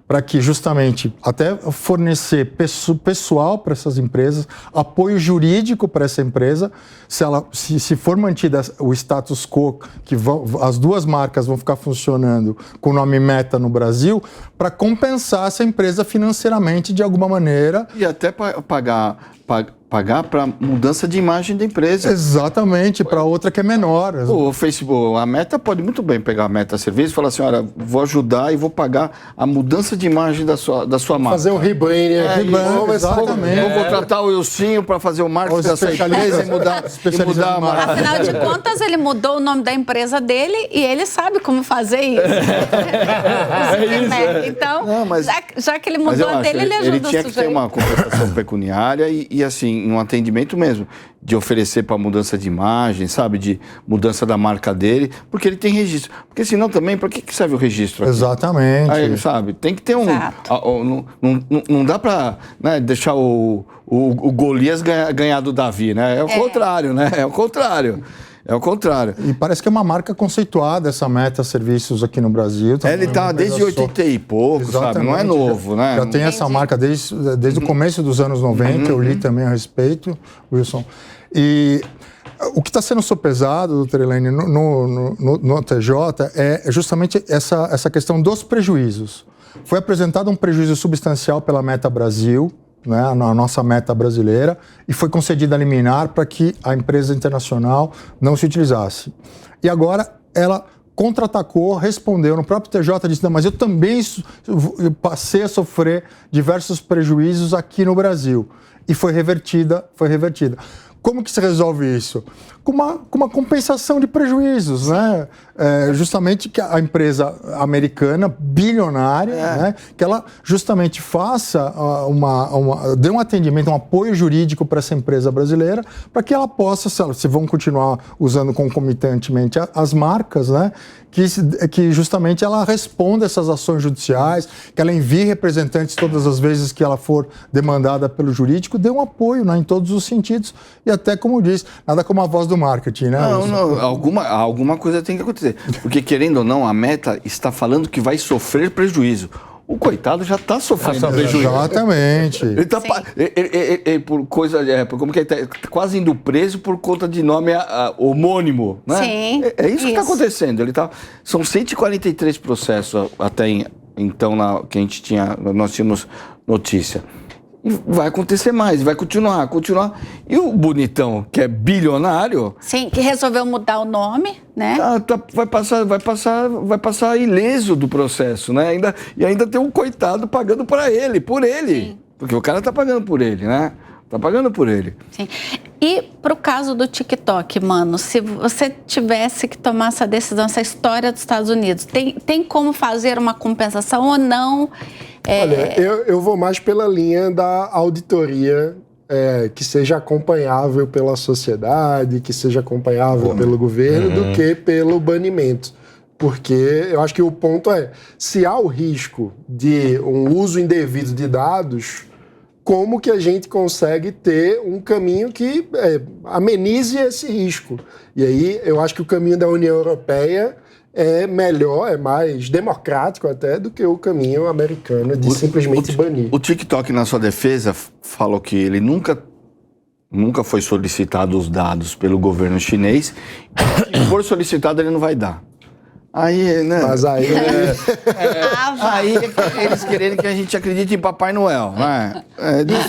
para que justamente até fornecer pessoal para essas empresas, apoio jurídico para essa empresa, se for mantida o status quo, que as duas marcas vão ficar funcionando com o nome Meta no Brasil, para compensar essa empresa financeiramente de alguma maneira. E até pagar para mudança de imagem da empresa. Exatamente, para outra que é menor. O Facebook, a Meta pode muito bem pegar a Meta Serviço e falar assim, olha, vou ajudar e vou pagar a mudança de imagem da sua marca. Fazer um rebranding. Exatamente. Vou contratar o Wilsinho para fazer o marketing da sua empresa e mudar a marca. Afinal de contas, ele mudou o nome da empresa dele e ele sabe como fazer isso. Então, não, já que ele mudou a dele, ele ajuda o sujeito. Ele tinha que ter uma compensação pecuniária e assim, um atendimento mesmo, de oferecer para mudança de imagem, sabe, de mudança da marca dele, porque ele tem registro. Porque senão também, para que serve o registro aqui? Exatamente. Aí, sabe, tem que ter um... Não dá para, né, deixar o Golias ganhar do Davi, né? É o contrário, né? É o contrário. É o contrário. E parece que é uma marca conceituada, essa Meta Serviços aqui no Brasil. Ele está desde 80 e pouco, sabe? Não é novo, né? Já tem essa marca desde o começo dos anos 90, eu li também a respeito, Wilson. E o que está sendo sopesado, doutor Elaine, no TJ é justamente essa questão dos prejuízos. Foi apresentado um prejuízo substancial pela Meta Brasil, né, a nossa Meta brasileira, e foi concedida a liminar para que a empresa internacional não se utilizasse. E agora ela contra-atacou, respondeu no próprio TJ, disse, não, mas eu também passei a sofrer diversos prejuízos aqui no Brasil. E foi revertida. Como que se resolve isso? Com uma compensação de prejuízos, né? Justamente que a empresa americana, bilionária, né? Que ela justamente faça dê um atendimento, um apoio jurídico para essa empresa brasileira, para que ela possa, se vão continuar usando concomitantemente as marcas, né? Que justamente ela responda essas ações judiciais, que ela envie representantes todas as vezes que ela for demandada pelo jurídico, dê um apoio, né, em todos os sentidos, e até, como diz, nada como a voz do marketing, né? Não, alguma coisa tem que acontecer, porque querendo ou não, a Meta está falando que vai sofrer prejuízo. o coitado já está sofrendo prejuízo. Exatamente. Ele está por coisa, como que ele tá quase indo preso por conta de nome homônimo, né? Sim, É isso que está acontecendo. São 143 processos até então que nós tínhamos notícia. E vai acontecer mais, vai continuar. E o bonitão, que é bilionário... Sim, que resolveu mudar o nome, né? Vai passar ileso do processo, né? E ainda tem um coitado pagando por ele. Sim. Porque o cara tá pagando por ele, né? Tá pagando por ele. Sim. E pro caso do TikTok, mano, se você tivesse que tomar essa decisão, essa história dos Estados Unidos, tem como fazer uma compensação ou não? Olha, eu vou mais pela linha da auditoria que seja acompanhável pela sociedade, que seja acompanhável pelo governo, do que pelo banimento. Porque eu acho que o ponto é, se há o risco de um uso indevido de dados, como que a gente consegue ter um caminho que amenize esse risco? E aí eu acho que o caminho da União Europeia é melhor, é mais democrático até do que o caminho americano de simplesmente banir. O TikTok, na sua defesa, falou que ele nunca foi solicitado os dados pelo governo chinês. Se for solicitado, ele não vai dar. Aí, né? Mas aí... aí eles querem que a gente acredite em Papai Noel, né?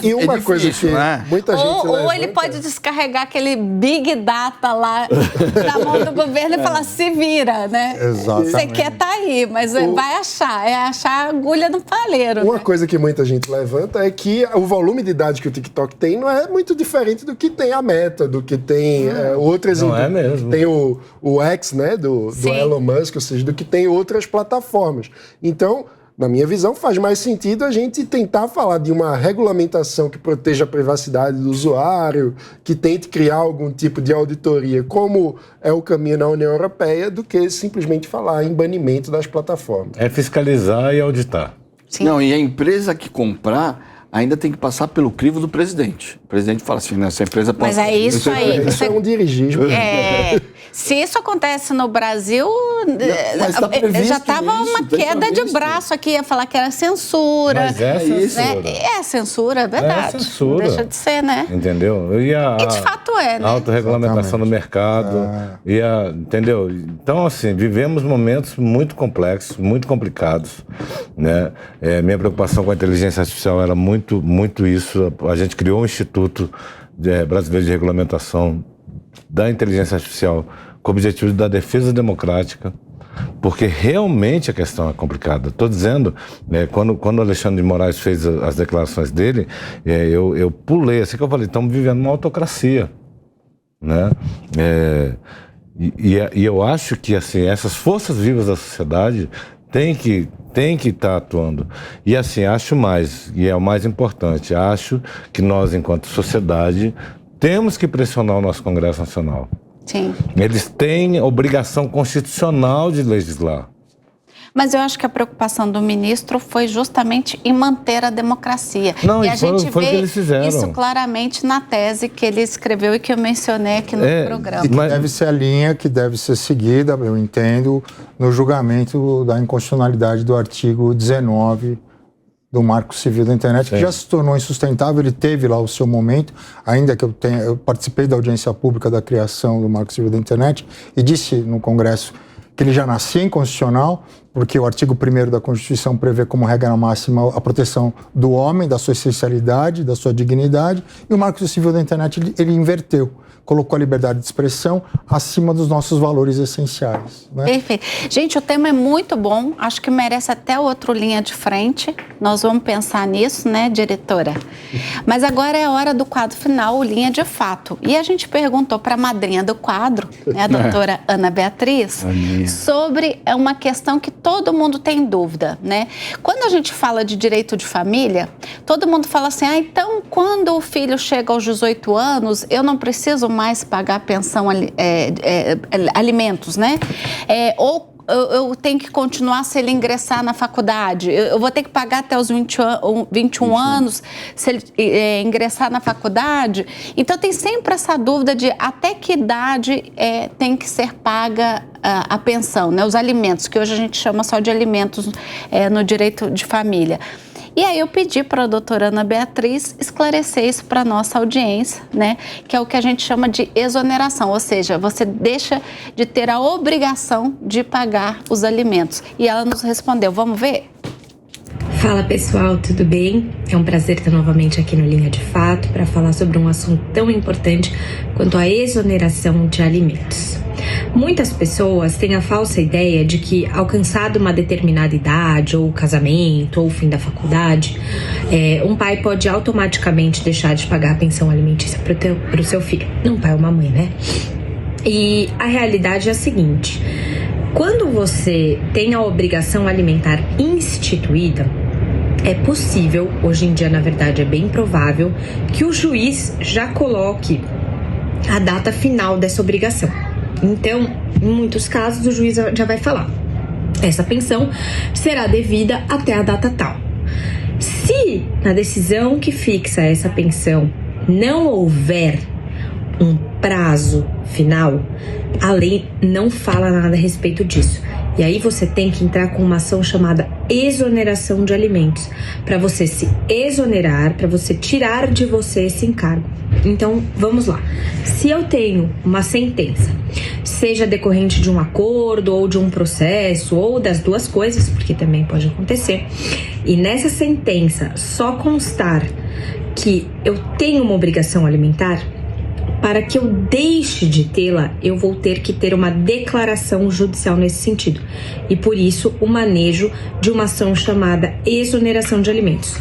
E uma coisa que muita gente ou ele pode descarregar aquele Big Data lá na mão do governo e falar, se vira, né? Exatamente. Você quer tá aí, mas vai achar. É achar a agulha no palheiro. Uma né? coisa que muita gente levanta é que o volume de dados que o TikTok tem não é muito diferente do que tem a Meta, do que tem outras... Não é mesmo. Tem o X, né, do Elon Musk, ou seja, do que tem outras plataformas. Então, na minha visão, faz mais sentido a gente tentar falar de uma regulamentação que proteja a privacidade do usuário, que tente criar algum tipo de auditoria, como é o caminho na União Europeia, do que simplesmente falar em banimento das plataformas. É fiscalizar e auditar. Sim. Não, e a empresa que comprar ainda tem que passar pelo crivo do presidente. O presidente fala assim, né, essa empresa pode... Mas é isso aí. Isso é um dirigismo. Se isso acontece no Brasil, mas tá previsto já estava uma isso, queda de braço aqui, ia falar que era censura. Mas é censura. Né? É censura, é verdade. É censura. Não deixa de ser, né? Entendeu? E de fato é, né? A autorregulamentação do mercado. Entendeu? Então, assim, vivemos momentos muito complexos, muito complicados. Né? Minha preocupação com a inteligência artificial era muito isso. A gente criou um Instituto Brasileiro de Regulamentação da Inteligência Artificial com o objetivo da defesa democrática, porque realmente a questão é complicada. Estou dizendo, quando o Alexandre de Moraes fez as declarações dele, eu pulei, assim que eu falei, estamos vivendo uma autocracia. Né? E eu acho que assim, essas forças vivas da sociedade têm que estar atuando. E assim, acho mais, e é o mais importante, acho que nós, enquanto sociedade, temos que pressionar o nosso Congresso Nacional. Sim. Eles têm obrigação constitucional de legislar. Mas eu acho que a preocupação do ministro foi justamente em manter a democracia. Não, e a gente foi vê o que eles fizeram. isso claramente na tese que ele escreveu e que eu mencionei aqui no programa. E que deve ser a linha que deve ser seguida, eu entendo, no julgamento da inconstitucionalidade do artigo 19 do Marco Civil da Internet, que já se tornou insustentável. Ele teve lá o seu momento, ainda que eu participei da audiência pública da criação do Marco Civil da Internet e disse no Congresso que ele já nascia inconstitucional, porque o artigo 1º da Constituição prevê como regra máxima a proteção do homem, da sua essencialidade, da sua dignidade, e o Marco Civil da Internet ele inverteu, colocou a liberdade de expressão acima dos nossos valores essenciais. Né? Perfeito. Gente, o tema é muito bom, acho que merece até outro linha de frente, nós vamos pensar nisso, né, diretora? Mas agora é a hora do quadro final, o Linha de Fato. E a gente perguntou para a madrinha do quadro, né, a doutora Ana Beatriz, sobre uma questão que todo mundo tem dúvida, né? Quando a gente fala de direito de família, todo mundo fala assim, então quando o filho chega aos 18 anos, eu não preciso mais pagar pensão, alimentos, né? Ou eu tenho que continuar se ele ingressar na faculdade? Eu vou ter que pagar até os 21 anos se ele ingressar na faculdade? Então, tem sempre essa dúvida de até que idade tem que ser paga a pensão, né? Os alimentos, que hoje a gente chama só de alimentos no direito de família. E aí eu pedi para a doutora Ana Beatriz esclarecer isso para a nossa audiência, né? Que é o que a gente chama de exoneração, ou seja, você deixa de ter a obrigação de pagar os alimentos. E ela nos respondeu, vamos ver? Fala pessoal, tudo bem? É um prazer estar novamente aqui no Linha de Fato para falar sobre um assunto tão importante quanto a exoneração de alimentos. Muitas pessoas têm a falsa ideia de que, alcançado uma determinada idade, ou casamento, ou fim da faculdade, um pai pode automaticamente deixar de pagar a pensão alimentícia para o seu filho. Um pai ou uma mãe, né? E a realidade é a seguinte: quando você tem a obrigação alimentar instituída, é possível, hoje em dia na verdade é bem provável, que o juiz já coloque a data final dessa obrigação. Então, em muitos casos, o juiz já vai falar: essa pensão será devida até a data tal. Se na decisão que fixa essa pensão não houver um prazo final, a lei não fala nada a respeito disso. E aí você tem que entrar com uma ação chamada exoneração de alimentos, para você se exonerar, para você tirar de você esse encargo. Então, vamos lá. Se eu tenho uma sentença, seja decorrente de um acordo ou de um processo, ou das duas coisas, porque também pode acontecer, e nessa sentença só constar que eu tenho uma obrigação alimentar, para que eu deixe de tê-la, eu vou ter que ter uma declaração judicial nesse sentido. E por isso, o manejo de uma ação chamada exoneração de alimentos.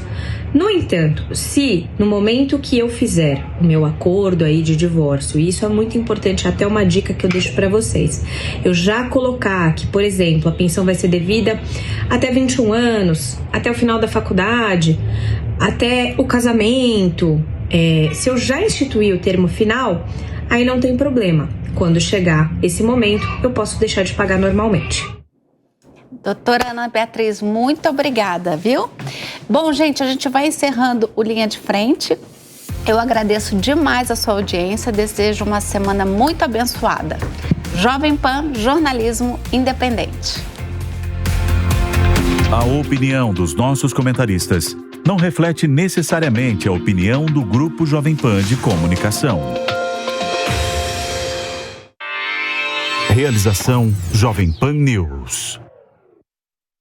No entanto, se no momento que eu fizer o meu acordo aí de divórcio, e isso é muito importante, até uma dica que eu deixo para vocês, eu já colocar que, por exemplo, a pensão vai ser devida até 21 anos, até o final da faculdade, até o casamento. Se eu já instituir o termo final, aí não tem problema. Quando chegar esse momento, eu posso deixar de pagar normalmente. Doutora Ana Beatriz, muito obrigada, viu? Bom, gente, a gente vai encerrando o Linha de Frente. Eu agradeço demais a sua audiência, desejo uma semana muito abençoada. Jovem Pan, jornalismo independente. A opinião dos nossos comentaristas não reflete necessariamente a opinião do Grupo Jovem Pan de Comunicação. Realização Jovem Pan News.